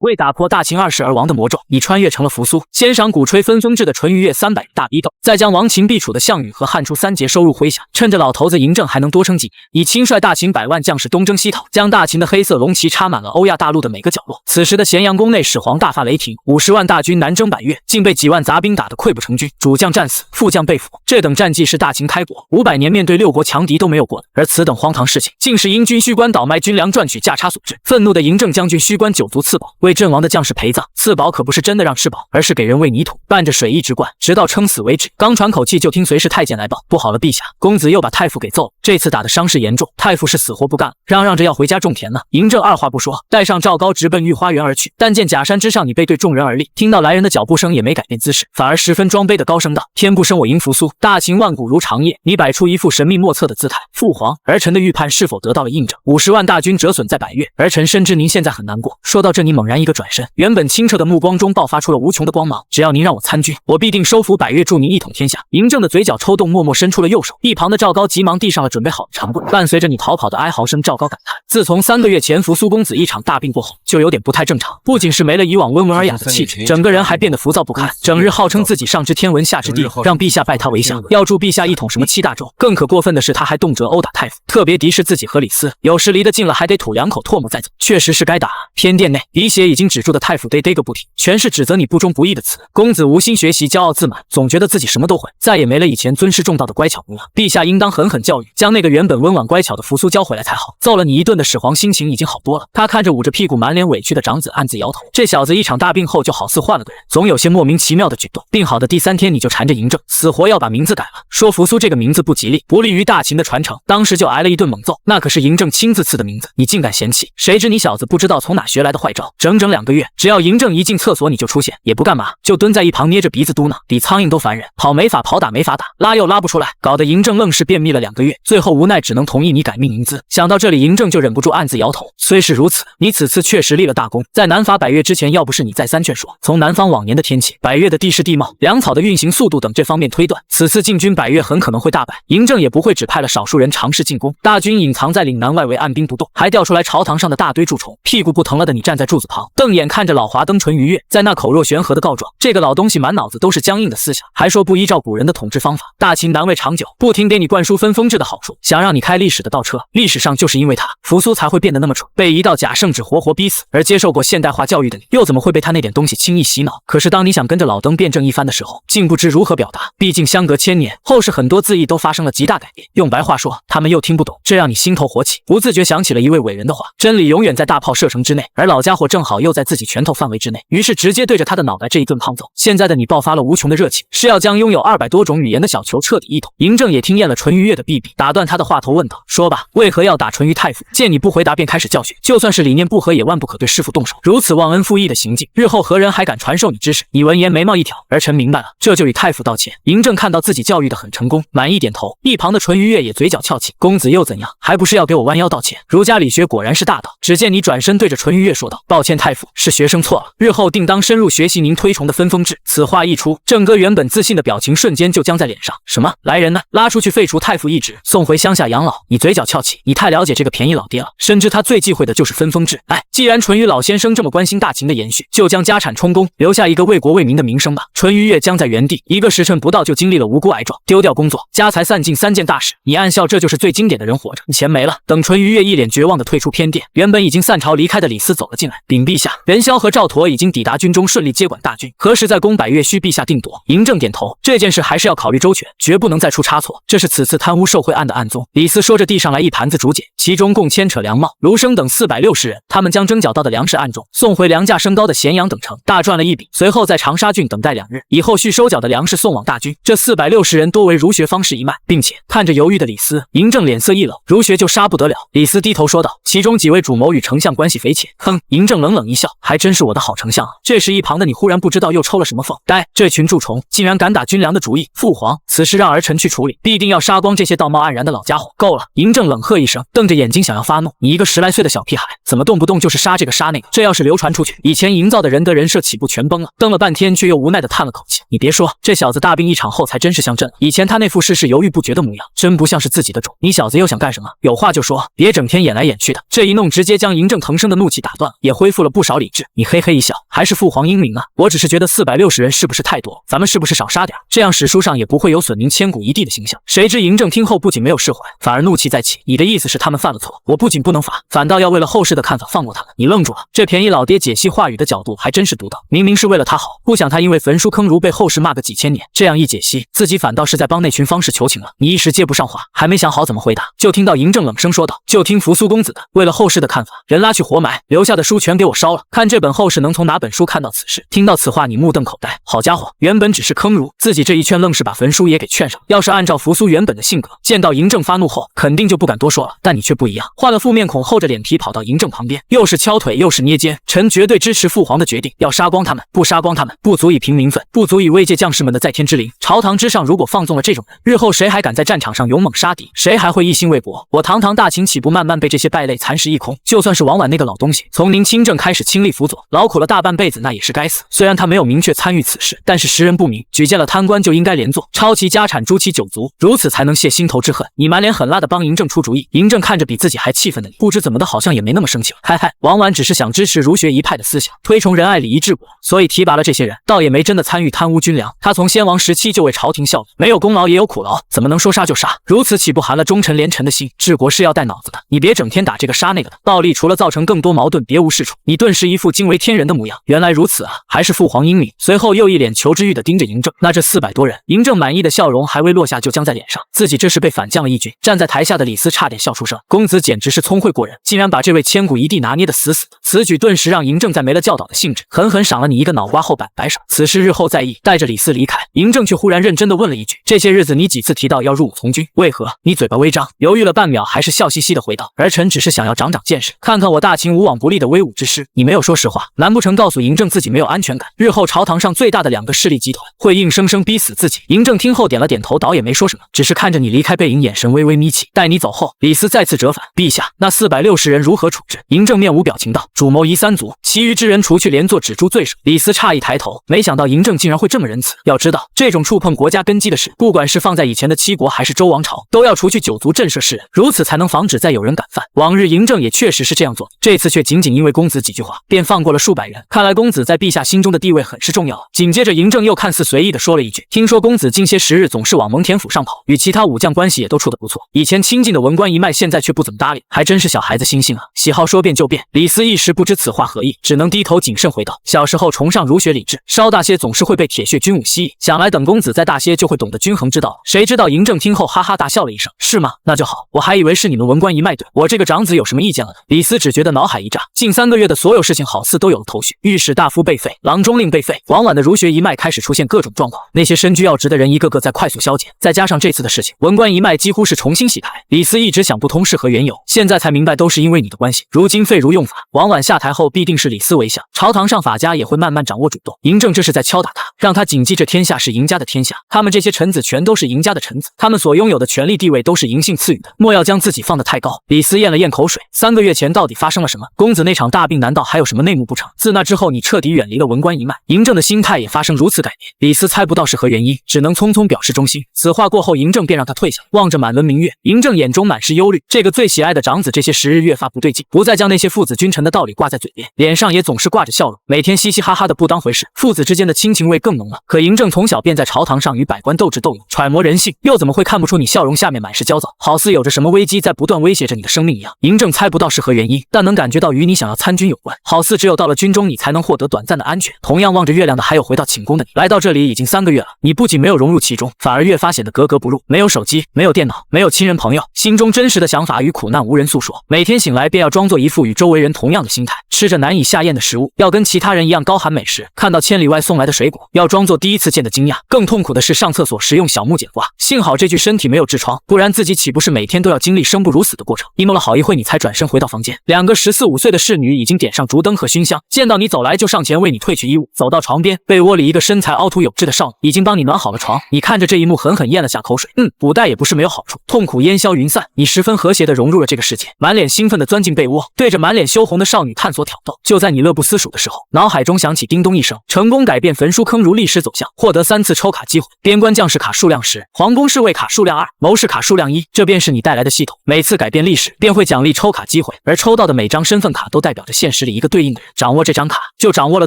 为打破大秦20而亡的魔咒，你穿越成了扶苏，先赏鼓吹分封制的淳于越300大逼斗，再将亡秦必楚的项羽和汉初3杰收入麾下，趁着老头子嬴政还能多撑几年，你亲率大秦100万将士东征西讨，将大秦的黑色龙旗插满了欧亚大陆的每个角落。此时的咸阳宫内，始皇大发雷霆，50万大军南征百越，竟被几万杂兵打得溃不成军，主将战死，副将被俘。这等战绩是大秦开国500年面对6国强敌都没有过的，而此等荒唐事情，竟是英军虚关倒卖军粮赚取价差所致。愤怒的嬴政将军虚关9族赐宝，为阵亡的将士陪葬。赐宝可不是真的让吃饱，而是给人喂泥土，伴着水一直灌，直到撑死为止。刚喘口气，就听随侍太监来报：不好了，陛下，公子又把太傅给揍了。这次打的伤势严重，太傅是死活不干了，嚷着要回家种田呢。嬴政二话不说，带上赵高直奔御花园而去。但见假山之上，你背对众人而立，听到来人的脚步声也没改变姿势，反而十分装卑的高声道：天不生我迎扶苏，大秦万古如长夜。你摆出一副神秘莫测的姿态。父皇，儿臣的预判是否得到了印证？50万大军折损在百越，儿臣深知您现在很难过。说到这，你猛然一个转身，原本清澈的目光中爆发出了无穷的光芒。只要您让我参军，我必定收服百越，助您一统天下。嬴政的嘴角抽动，默默伸出了右手。一旁的赵高急忙递上了准备好的长棍，伴随着你逃跑的哀嚎声，赵高感叹：自从3个月前扶苏公子一场大病过后，就有点不太正常，不仅是没了以往温文尔雅的气质，整个人还变得浮躁不堪，整日号称自己上知天文下知地理，让陛下拜他为相，要助陛下一统什么7大洲。更可过分的是，他还动辄殴打太傅，特别敌视自己和李斯，有时离得近了还得吐2口唾沫再走，确实是该打。偏殿内，鼻血已经止住的太傅嘚个不停，全是指责你不忠不义的词。公子无心学习，骄傲自满，总觉得自己什么都会，再也没了以前尊师重道的乖巧模样。陛下应当狠狠教育，将那个原本温婉乖巧的扶苏教回来才好。揍了你一顿的始皇心情已经好多了，他看着捂着屁股满脸委屈的长子，暗自摇头。这小子一场大病后就好似换了个人，总有些莫名其妙的举动。病好的第3天，你就缠着嬴政，死活要把名字改了，说扶苏这个名字不吉利，不利于大秦的传承。当时就挨了一顿猛揍，那可是嬴政亲自赐的名字，你竟敢嫌弃？谁知你小子不知道从哪学来的坏招，整整2个月，只要嬴政一进厕所你就出现，也不干嘛，就蹲在一旁捏着鼻子嘟囔：比苍蝇都烦人，跑没法跑，打没法打，拉又拉不出来，搞得嬴政愣是便秘了2个月，最后无奈只能同意你改命名字。想到这里，嬴政就忍不住暗自摇头。虽是如此，你此次确实立了大功，在南伐百越之前，要不是你再三劝说，从南方往年的天气、百越的地势地貌、粮草的运行速度等这方面推断，此次进军百越很可能会大败，嬴政也不会只派了少数人尝试进攻，大军隐藏在岭南外围，按兵不动，还调出来朝堂上的大堆蛀虫。屁股不疼了的你站在柱子旁，瞪眼看着老华登淳于越在那口若悬河的告状，这个老东西满脑子都是僵硬的思想，还说不依照古人的统治方法，大秦难为长久，不停给你灌输分封制的好处，想让你开历史的倒车。历史上就是因为他，扶苏才会变得那么蠢，被一道假圣旨活活逼死。而接受过现代化教育的你，又怎么会被他那点东西轻易洗脑？可是当你想跟着老登辩证一番的时候，竟不知如何表达。毕竟相隔1000年，后世很多字义都发生了极大改变，用白话说，他们又听不懂，这让你心头火起，不自觉想起了一位伟人的话：真理永远在大炮射程之内，而老家伙正好又在自己拳头范围之内，于是直接对着他的脑袋这一顿胖揍。现在的你爆发了无穷的热情，是要将拥有200多种语言的小球彻底一统。嬴政也听厌了淳于越的逼逼，打断他的话头问道：说吧，为何要打淳于太傅？见你不回答，便开始教训，就算是理念不合，也万不可对师傅动手。如此忘恩负义的行径，日后何人还敢传授你知识？你闻言眉毛一挑：儿臣明白了，这就与太傅道歉。嬴政看到自己教育的很成功，满意点头。一旁的淳于越也嘴角翘起：公子又怎样？还不是要给我弯腰道歉？儒家理学果然是大道。只见你转身对着淳于越说道：抱歉太傅，是学生错了，日后定当深入学习您推崇的分封制。此话一出，郑哥原本自信的表情瞬间就僵在脸上。什么？来人呢？拉出去废除太傅一职，送回乡下养老。你嘴角翘起，你太了解这个便宜老爹了，深知他最忌讳的就是分封制。哎，既然淳于老先生这么关心大秦的延续，就将家产充公，留下一个为国为民的名声吧。淳于越僵在原地1个时辰不到，就经历了无辜挨撞、丢掉工作、家财散尽3件大事。你暗笑，这就是最经典的人活着，你钱没了。等淳于越一脸绝望地退出偏殿，原本已经散朝离开的李斯走了进来，禀陛下，元宵和赵佗已经抵达军中，顺利接管大军，何时再攻百越，需陛下定夺。嬴政点头，这件事还是要考虑周全，绝不能再出差错，这是此次贪污受贿案的案宗。李斯说着递上来一盘子竹简，其中共牵扯梁茂、卢生等460人，他们将征缴到的粮食暗中送回粮价升高的咸阳等城，大赚了一笔。随后在长沙郡等待2日，以后续收缴的粮食送往大军。这460人多为儒学方式一脉，并且看着犹豫的李斯，嬴政脸色一冷，儒学就杀不得了。李斯低头说道：其中几位主谋与丞相关系匪浅。哼，嬴政冷冷一笑，还真是我的好丞相啊！这时一旁的你忽然不知道又抽了什么风，呆，这群蛀虫竟然敢打军粮的主意！父皇，此事让儿臣去处理，必定要杀光这些道貌岸然的老家伙！够了！嬴政冷喝一声，瞪着眼睛想要发怒。你一个10来岁的小屁孩，怎么动不动就是杀这个杀那个？这要是流传出去，以前营造的仁德人设岂不全崩了？瞪了半天，却又无奈的叹了口气。你别说，这小子大病一场后才真是像朕，以前他那副事事犹豫不决的模样，真不像是自己的种。你小子又想干什么？有话就说，别整天演来演去的。这一弄直接将嬴政腾升的怒气打断，也恢复了不少理智。你嘿嘿一笑，还是父皇英明啊！我只是觉得460人是不是太多？咱们是不是少杀点？这样史书上也不会有损您千古一帝的形象。谁知嬴政听后不仅没有释怀，反而怒气再起。你的意思是他们犯了错，我不仅不能罚，反倒要为了后世的看法放过他们？你愣住了，这便宜老爹解析话语的角度还真是独到，明明是为了他好，不想他因为焚书坑儒被后世骂个几千年，这样一解析，自己反倒是在帮那群方士求情了。你一时接不上话，还没想好怎么回答，就听到嬴政冷声说道：“就听扶苏公子的，为了后世的看法，人拉去活埋，留下的书全给我烧了，看这本后世能从哪本书看到此事。”听到此话，你目瞪口呆。好家伙，原本只是坑儒，自己这一劝愣是把焚书也给劝上。要是按照扶苏原本的性格，见到嬴政发怒后，肯定就不敢多说了。但你却不一样，换了副面孔，厚着脸皮跑到嬴政旁边，又是敲腿又是捏肩。臣绝对支持父皇的决定，要杀光他们，不杀光他们，不足以平民愤，不足以慰藉将士们的在天之灵。朝堂之上如果放纵了这种人，日后谁还敢在战场上勇猛杀敌？谁还会一心为国？我堂堂大秦岂不慢慢被这些败类蚕食一空？就算是王婉那个老东西，从您亲政开始亲力辅佐，劳苦了大半辈子，那也是该死。虽然他没有明确参与此事，但是识人不明，举荐了贪官就应该连坐，抄其家产，诛其九族，如此才能泄心头之恨。你满脸狠辣的帮嬴政出主意，嬴政看着比自己还气愤的你，不知怎么的，好像也没那么生气了。嗨嗨，王婉只是想支持儒学一派的思想，推崇仁爱礼义治国，所以提拔了这些人，倒也没真的参与贪污军粮。他从先王时期就为朝廷效力，没有功劳也有苦劳，怎么能说杀就杀？如此岂不寒了忠臣廉臣的心？治国是要带脑子的，你别整天打这个杀那个的，暴力除了造成更多矛盾，别无是处。你顿时一副惊为天人的模样，原来如此啊，还是父皇英明。随后又一脸求知欲的盯着嬴政，那这400多人，嬴政满意的笑容还未落下就僵在脸上，自己这是被反将了一军。站在台下的李斯差点笑出声，公子简直是聪慧过人，竟然把这位千古一帝拿捏得死死的。此举顿时让嬴政在没了教导的兴致，狠狠赏了你一个脑瓜后摆手。此事日后再议。带着李斯离开，嬴政却忽然认真地问了一句：“这些日子你几次提到要入伍从军，为何？”你嘴巴微张，犹豫了半秒，还是笑嘻嘻地回道：“儿臣只是想要长长见识，看看我大秦无往不利的威武之师。”你没有说实话，难不成告诉嬴政自己没有安全感？日后朝堂上最大的2个势力集团会硬生生逼死自己？嬴政听后点了点头，倒也没说什么，只是看着你离开背影，眼神微微眯起。待你走后，李斯再次折返：“陛下，那460人如何处置？”嬴政面无表情道：“主谋夷3族，其余之人除去连坐止诛罪首。”李斯诧异抬头，没想到嬴政竟然会这么仁慈。要知道，这种触碰国家根基的事，不管是放在以前的七国还是周王朝，都要除去9族震慑世人，如此才能防止再有人敢犯。往日嬴政也确实是这样做，这次却仅仅因为公子几句话，便放过了数百人。看来公子在陛下心中的地位很是重要。紧接着，嬴政又看似随意地说了一句：“听说公子近些时日总是往蒙恬府上跑，与其他武将关系也都处得不错。以前亲近的文官一脉，现在却不怎么搭理，还真是小孩子心性啊，喜好说变就变。”李斯一时不知此话何意，只能低头谨慎回道：“小时候崇尚儒学礼智，稍大些总是会被铁血军武吸引，想来等公子再大些就会懂得均衡之道了。”谁知道嬴政听后哈哈大笑了一声：“是吗？那就好，我还以为是你们文官一脉对我这个长子有什么意见了呢。”李斯只觉得脑海一炸，近3个月的所有事情好似都有了头绪，御史大夫被废，郎中令被废，王婉的儒学一脉开始出现各种状况，那些身居要职的人一个个在快速消减，再加上这次的事情，文官一脉几乎是重新洗牌。李斯一直想不通是何缘由，现在才明白都是因为你的关系。如今废儒用法，王婉下台后必定是李斯为相，朝堂上法家也会慢慢掌握主动。嬴政这是在敲打他，让他谨记这天下是嬴家的天下，他们这些臣子全都是嬴家的臣子，他们所拥有的权力地位都是嬴姓赐予的，莫要将自己放得太高。李斯咽了咽口水，3个月前到底发生了什么？公子那场大病难道还有什么内幕不成？自那之后你彻底远离了文官一脉，嬴政的心态也发生如此改变。李斯猜不到是何原因，只能匆匆表示忠心。此话过后，嬴政便让他退下。望着满轮明月，嬴政眼中满是忧虑，这个最喜爱的长子这些时日越发不对劲，不再将那些父子君臣的道理挂在嘴边，脸上也总是挂着笑容，每天嘻嘻哈哈的不当回事，父子之间的亲情味更浓了。可嬴政从小便在朝堂上与百官斗智斗勇，揣摩人性，又怎么会看不出你笑容下面满是焦躁，好似有着什么危机在不断威胁着你的生命一样？嬴政猜不到是何原因，但能感觉到与你想要参军有关，好似只有到了军中你才能获得短暂的安全。同样望着月亮的还有回到寝宫的你，来到这里已经3个月了，你不仅没有融入其中，反而越发显得格格不入。没有手机，没有电脑，没有亲人朋友，心中真实的想法与苦难无人诉说，每天醒来便要装作一副与周围人同样的心态，吃着难以下咽的食物，要跟其他人一样高喊美食，看到千里外送来的水果，要装作第一次见的惊讶。更痛苦的是上厕所时用小木剪刮，幸好这具身体没有痔疮，不然自己岂不是每天都要经历生不如死的过程。emo了好一会，你才转身回到房间，2个14、15岁的侍女已经点上烛灯和熏香，见到你走来就上前为你褪去衣物，走到床边，被窝里一个身材凹凸有致的少女已经帮你暖好了床。你看着这一幕狠狠咽了下口水。补带也不是没有好处，痛苦烟消云散，你十分和谐地融入了这个世界，满脸兴奋地钻进被窝，对着满脸羞红的少女探索挑逗。就在你乐不思蜀的时候，脑海中响起叮咚一声，成功改变焚书坑儒历史走向，获得3次抽卡机会，边关将士卡数量10，皇宫侍卫卡数量2，谋士卡数量1，这便是你带来的系统。每次改变历史便会奖励抽卡机会，而抽到的每张身份卡都代表着现实里一个对应的人，掌握这张卡就掌握了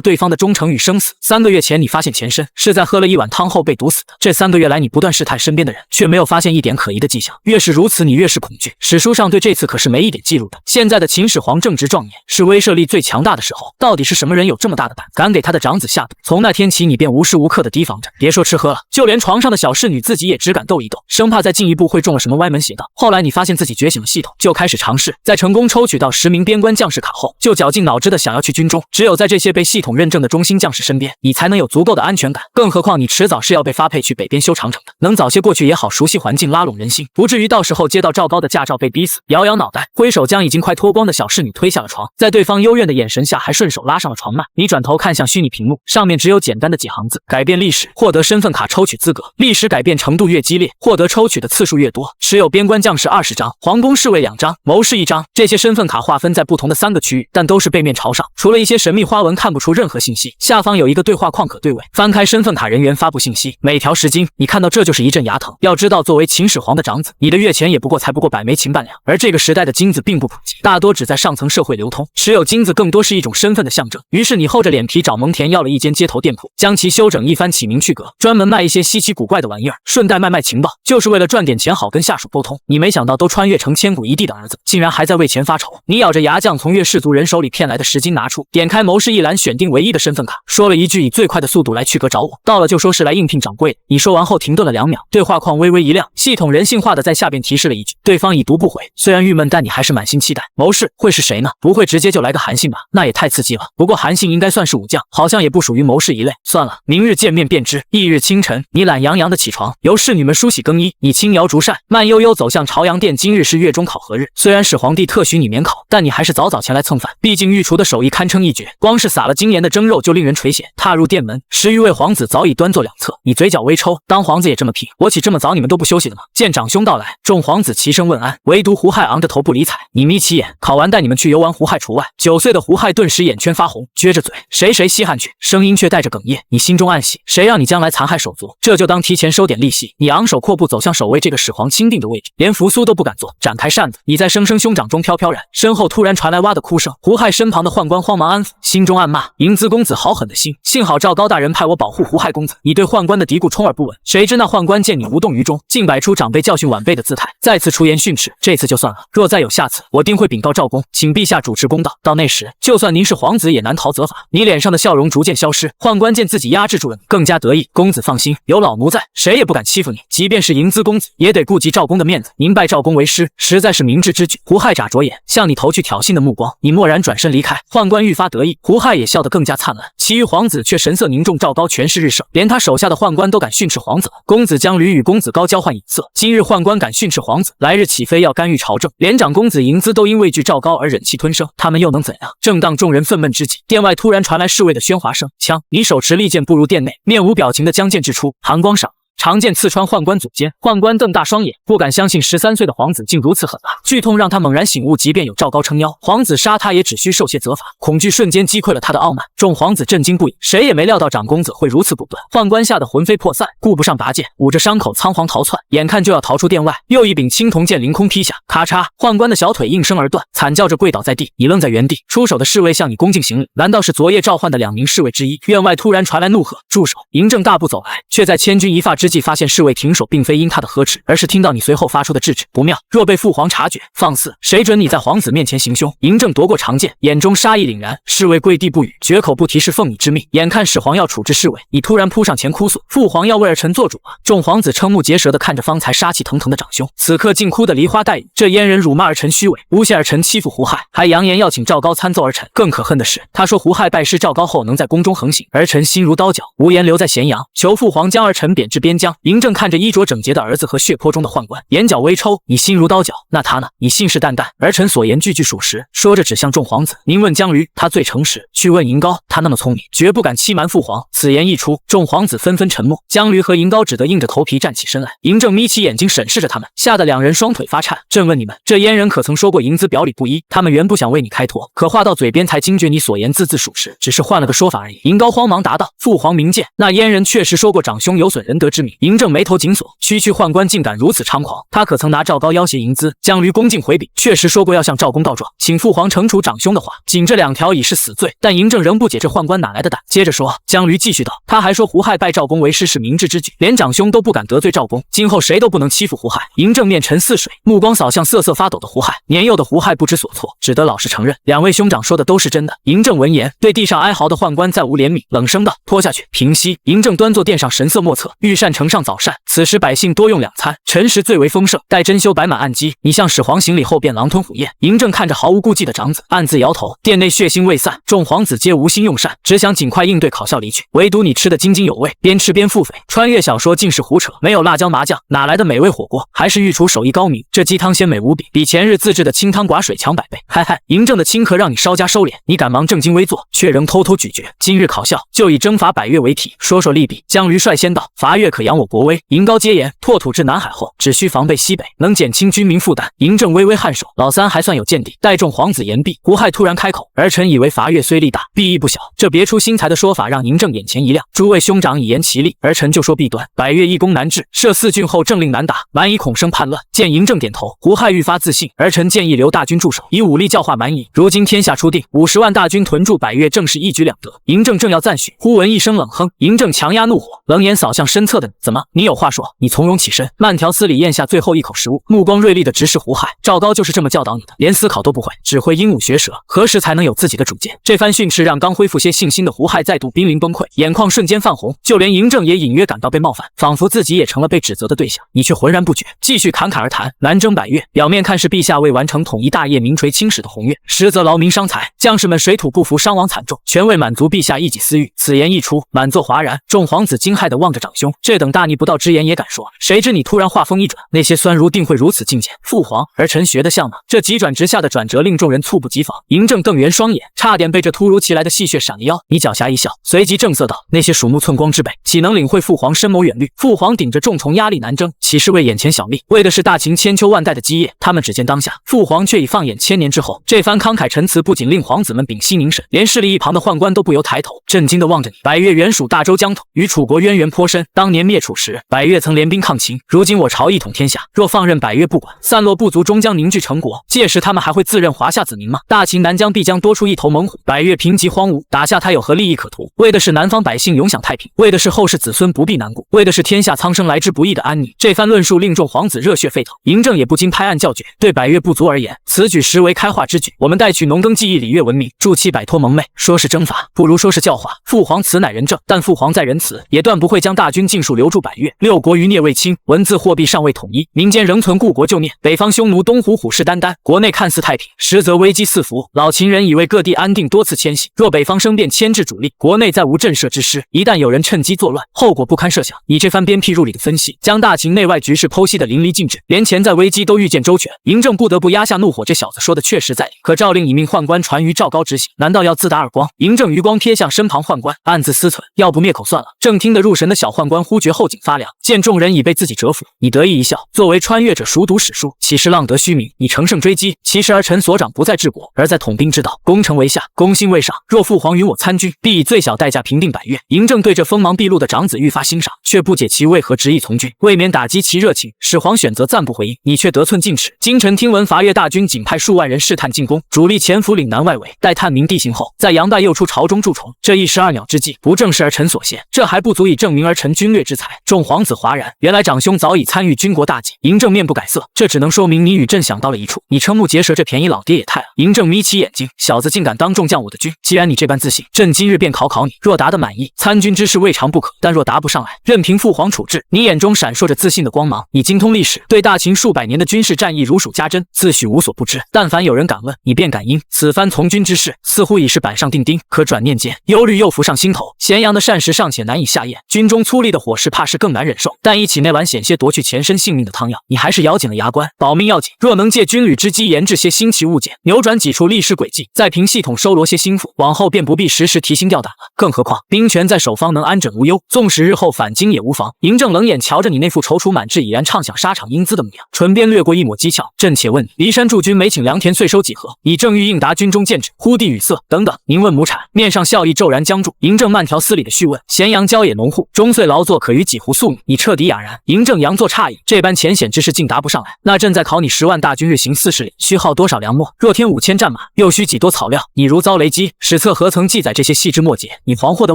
对方的忠诚与生死。3个月前你发现前身是在喝了一碗汤后被毒死的，这3个月来你不断试探身边的人，却没有发现一点可疑的迹象，越是如此你越是恐惧。史书上对这次可是没一点记录的。现在的秦始皇正值壮年，是威慑力最强大的时候，到底是什么人有这么大的胆，敢给他的长子下毒？从那天起你便无时无刻的提防着，别说吃喝了，就连床上的小侍女自己也只敢斗一斗，生怕再进一步会中了什么歪门邪道。后来你发现自己觉醒了系统，就开始尝试，在成功抽取到10名边关将士卡后，就绞尽脑汁的想要去军中。只有在这些被系统认证的忠心将士身边，你才能有足够的安全感。更何况你迟早是要被发配去北边修长城的，能早些过去也好熟悉环境，拉拢人心，不至于到时候接到赵高的驾照被逼死。摇摇脑袋，挥手将已经快脱光的小侍女推下了床，在对方幽怨的眼神下，还顺手拉上了床幔。你转头看向虚拟屏幕，上面只有简单的几行字：改变历史，获得身份卡抽取资格，历史改变程度越激烈，获得抽取的次数越多，持有边关将士20张，皇宫侍卫2张，谋士1张。这些身份卡划分在不同的3个区域，但都是背面朝上，除了一些神秘花纹看不出任何信息。下方有一个对话框可对位，翻开身份卡人员发布信息，每条10金，你看到这就是一阵牙疼。要知道作为秦始皇的长子，你的月钱也才不过100枚秦半两，而这个时代的金子并不普及，大多只在上层社会流通，持有金子更多是一种身份的象征。于是你厚着脸皮找蒙恬要了一间街头店铺，将其修整一番，起名去格，专门卖一些稀奇古怪的玩意儿，顺带卖情报，就是为了赚点钱好跟下属沟通。你没想到都穿越成千古一帝的儿子，竟然还在为钱发愁。你咬着牙将从越氏族人手里骗来的10金拿出，点开谋士一栏，选定唯一的身份卡，说了一句以最快的速度来去格找我，到了就说是来应聘掌柜的。你说完后停顿了2秒，对话框微微一亮，系统人性化的在下边提示了一句，对方已读不回。虽然郁闷，但你还是满心期待。谋士会是谁呢？不会直接就来个韩信吧？那也太刺激了。不过韩信应该算是武将，好像也不属于谋士一类。算了，明日见面便知。翌日清晨，你懒洋洋的起床，由侍女们梳洗更衣，你轻摇竹扇，慢悠悠走向朝阳殿。今日是月中考核日，虽然始皇帝特许你免考，但你还是早早前来蹭饭，毕竟御厨的手艺堪称一绝，光是撒了精盐的蒸肉就令人垂涎。踏入殿门，10余位皇子早已端坐两侧，你嘴角微抽，当皇子也这么拼？我起这么早，你们都不休息的吗？见长兄到来，众皇子齐声问安，唯独胡亥昂着头不理睬。你眯起眼，考完带你们去游玩，胡亥除外。9岁的胡亥顿时眼圈发红，撅着嘴，谁稀罕去，声音却带着哽咽。你心中暗喜，谁让你将来残害手足，这就当提前收点利息。你昂首阔步走向守卫这个始皇钦定的位置，连扶苏都不敢坐，展开扇子。你在声声兄长中飘飘然，身后突然传来哇的哭声。胡亥身旁的宦官慌忙安抚，心中暗骂：迎资公子好狠的心，幸好赵高大人派我保护胡亥公子。你对宦官的嘀咕充耳不闻，谁知那宦官见你无动于衷，竟摆出长辈教训晚辈的姿态，再次出言训斥。这次就算了，若再有下次，我定会禀告赵公，请陛下主持公道。到那时，就算您是皇子，也难逃责罚。你脸上的笑容逐渐消失，宦官见自己压制住了你，更加得意。公子放心，有老奴在，谁也不敢欺负你。即便是迎资公子，也得顾及赵公的面子。您拜赵公为师，实在是明智之举。胡亥眨着眼，向你投去挑衅的目光。你蓦然转身离开，宦官愈发得意，胡亥也笑得更加灿烂。其余皇子却神色凝重。赵高权势日盛，连他手下的宦官都敢训斥皇子了。公子将吕与公子高交换隐色，今日宦官敢训斥皇子，来日岂非要干预朝政？连长公子迎资都因畏惧赵高而忍气吞声，他们又能怎样？正当众人愤懑之际，殿外突然传来侍卫的喧哗声。枪！你手持利剑步入殿内，面无表情的将剑掷出，寒光闪。长剑刺穿宦官左肩，宦官瞪大双眼，不敢相信13岁的皇子竟如此狠辣。剧痛让他猛然醒悟，即便有赵高撑腰，皇子杀他也只需受些责罚。恐惧瞬间击溃了他的傲慢，众皇子震惊不已，谁也没料到长公子会如此果断。宦官吓得魂飞魄散，顾不上拔剑，捂着伤口仓皇逃窜，眼看就要逃出殿外，又一柄青铜剑凌空劈下，咔嚓，宦官的小腿应声而断，惨叫着跪倒在地。你愣在原地，出手的侍卫向你恭敬行礼，难道是昨夜召唤的2名侍卫之一？院外突然传来怒喝：住手！嬴政大步走来，却在千钧一发之际发现侍卫停手并非因他的呵斥，而是听到你随后发出的制止：不妙，若被父皇察觉，放肆，谁准你在皇子面前行凶？嬴政夺过长剑，眼中杀意凛然，侍卫跪地不语，绝口不提是奉你之命。眼看始皇要处置侍卫，你突然扑上前哭诉：父皇要为儿臣做主啊！众皇子瞠目结舌地看着方才杀气腾腾的长兄，此刻竟哭得梨花带雨。这阉人辱骂儿臣虚伪，诬陷儿臣欺负胡亥，还扬言要请赵高参奏儿臣。更可恨的是，他说胡亥拜师赵高后能在宫中横行，儿臣心如刀绞，无颜留在咸阳，求父皇将儿臣贬至边边疆。嬴政看着衣着整洁的儿子和血泊中的宦官，眼角微抽，你心如刀绞，那他呢？你信誓旦旦，儿臣所言句句属实。说着指向众皇子，您问江驴，他最诚实；去问嬴高，他那么聪明，绝不敢欺瞒父皇。此言一出，众皇子纷纷沉默。江驴和嬴高只得硬着头皮站起身来。嬴政眯起眼睛审视着他们，吓得两人双腿发颤。朕问你们，这阉人可曾说过嬴子表里不一？他们原不想为你开脱，可话到嘴边才惊觉你所言字字属实，只是换了个说法而已。嬴高慌忙答道：父皇明鉴，那阉人确实说过长兄有损仁德之名。嬴政眉头紧锁，区区宦官竟敢如此猖狂，他可曾拿赵高要挟嬴资？江驴恭敬回禀，确实说过要向赵公告状，请父皇惩处长兄的话，仅这2条已是死罪。但嬴政仍不解这宦官哪来的胆。接着说，江驴继续道，他还说胡亥拜赵公为师是明智之举，连长兄都不敢得罪赵公，今后谁都不能欺负胡亥。嬴政面沉似水，目光扫向瑟瑟发抖的胡亥。年幼的胡亥不知所措，只得老实承认，两位兄长说的都是真的。嬴政闻言，对地上哀嚎的宦官再无怜悯，冷声道：拖下去。平息。嬴政端坐殿上，神色莫测，御膳呈上早膳。此时百姓多用2餐，辰时最为丰盛。待珍馐摆满案几，你向始皇行礼后便狼吞虎咽。嬴政看着毫无顾忌的长子，暗自摇头。殿内血腥未散，众皇子皆无心用膳，只想尽快应对考笑离去。唯独你吃得津津有味，边吃边腹诽。穿越小说尽是胡扯，没有辣椒麻酱，哪来的美味火锅？还是御厨手艺高明，这鸡汤鲜美无比，比前日自制的清汤寡水强100倍。嗨嗨，嬴政的清客让你稍加收敛，你赶忙正襟危坐，却仍偷偷咀嚼。今日考笑就以征伐百越为题，说说利弊。江驴率先道：伐越可扬我国威。嬴高接言：拓土至南海后，只需防备西北，能减轻军民负担。嬴政微微颔首，老三还算有见地。待众皇子言毕，胡亥突然开口：儿臣以为伐越虽利大，弊亦不小。这别出心裁的说法让嬴政眼前一亮。诸位兄长以言其利，儿臣就说弊端。百越易攻难治，设4郡后政令难打，蛮夷恐生叛乱。见嬴政点头，胡亥愈发自信。儿臣建议留大军驻守，以武力教化蛮夷。如今天下初定，50万大军屯驻百越，正是一举两得。嬴政正要赞许，忽闻一声冷哼。嬴政强压怒火，冷眼扫向身侧的你，怎么？你有话说？你从容起身，慢条斯理咽下最后一口食物，目光锐利的直视胡亥。赵高就是这么教导你的，连思考都不会，只会鹦鹉学舌，何时才能有自己的主见？这番训斥让刚恢复些信心的胡亥再度濒临崩溃，眼眶瞬间泛红，就连嬴政也隐约感到被冒犯，仿佛自己也成了被指责的对象。你却浑然不觉，继续侃侃而谈。南征百越，表面看是陛下为完成统一大业名垂青史的宏愿，实则劳民伤财，将士们水土不服，伤亡惨重，全为满足陛下一己私欲。此言一出，满座哗然，众皇子惊骇地望着长兄，这等大逆不道之言也敢说？谁知你突然话锋一转，那些酸儒定会如此进谏？父皇，儿臣学得像吗？这急转直下的转折令众人猝不及防。嬴政瞪圆双眼，差点被这突如其来的戏谑闪了腰。你狡黠一笑，随即正色道：那些鼠目寸光之辈，岂能领会父皇深谋远虑？父皇顶着重重压力南征，岂是为眼前小利？为的是大秦千秋万代的基业。他们只见当下，父皇却已放眼千年之后。这番慷慨陈词不仅令皇子们屏息凝神，连势力一旁的宦官都不由抬头，震惊地望着你。百越原属大周疆土，与楚国渊源颇深。当年灭楚时，百越曾联兵抗秦，如今我朝一统天下，若放任百越不管，散落部族终将凝聚成国，届时他们还会自认华夏子民吗？大秦南疆必将多出一头猛虎，百越贫瘠荒芜，打下它有何利益可图？为的是南方百姓永享太平，为的是后世子孙不必难顾，为的是天下苍生来之不易的安宁。这番论述令众皇子热血沸腾，嬴政也不禁拍案叫绝。对百越部族而言，此举实为开化之举。我们待取农耕技艺，礼乐文明，助其摆脱蒙昧。说是征伐，不如说是教化。父皇此乃仁政，但父皇再仁慈，也断不会将大军尽数留驻百越。六国余孽未清，文字货币尚未统一，民间仍存故国旧念。北方匈奴东胡虎视眈眈，国内看似太平，实则危机四伏。老秦人以为各地安定，多次迁徙。若北方生变牵制主力，国内再无震慑之师，一旦有人趁机作乱，后果不堪设想。你这番鞭辟入里的分析，将大秦内外局势剖析得淋漓尽致，连潜在危机都预见周全。嬴政不得不压下怒火，这小子说的确实在理，可诏令已命宦官传于赵高执行，难道要自打耳光？嬴政余光瞥向身旁宦官，暗自思忖，要不灭口算了。正听得入神的小宦官忽觉后颈发凉，见众人已被自己折服，你得意一笑，作为穿越者熟读史书，岂是浪得虚名？你乘胜追击，其实儿臣所长不在治国，而在统兵之道。攻城为下，攻心为上。若父皇允我参军，必以最小代价平定百越。嬴政对这锋芒毕露的长子愈发欣赏，却不解其为何执意从军。为免打击其热情，始皇选择暂不回应。你却得寸进尺。京城听闻伐越大军仅派数万人试探进攻，主力潜伏岭南外围，待探明地形后，在杨代又出朝中驻重。这一石二鸟之计，不正是儿臣所献？这还不足以证明儿臣军略之才。众皇子哗然，原来长兄早已参与军国大计。嬴政面不改色，这只能说明你与朕想到了一处。你瞠目结舌，这便宜老爹也太了。嬴政眯起眼睛，小子竟敢当众将我的军，既然你这般自信，朕今日便考考你。若答得满意，参军之事未尝不可；但若答不上来，任凭父皇处置。你眼中闪烁着自信的光芒，你精通历史，对大秦数百年的军事战役如数家珍，自诩无所不知。但凡有人敢问，你便敢应。此番从军之事，似乎已是板上钉钉。可转念间，忧虑又浮上心头。咸阳的膳食尚且难以下咽，军中粗粝的伙食是怕是更难忍受。但一起那碗险些夺去前身性命的汤药，你还是咬紧了牙关，保命要紧。若能借军旅之机研制些新奇物件，扭转几处历史轨迹，再凭系统收罗些心腹，往后便不必时时提心吊胆了。更何况兵权在守方能安枕无忧，纵使日后反京也无妨。嬴政冷眼瞧着你那副踌躇满志、已然畅想沙场英姿的模样，唇边掠过一抹讥诮。朕且问你，骊山驻军每请良田岁收几何？以正欲应答军中见旨，忽地语塞等等。您问亩产，面上笑意骤然僵住。嬴政慢条斯理的续问：咸阳郊野农户，终岁劳作可余几斛粟米？你彻底哑然。嬴政佯作诧异，这般浅显之事竟答不上来。那朕再考你10万大军，日行40里，需耗多少粮秣？若添5000战马，又需几多草料？你如遭雷击，史册何曾记载这些细枝末节？你惶惑地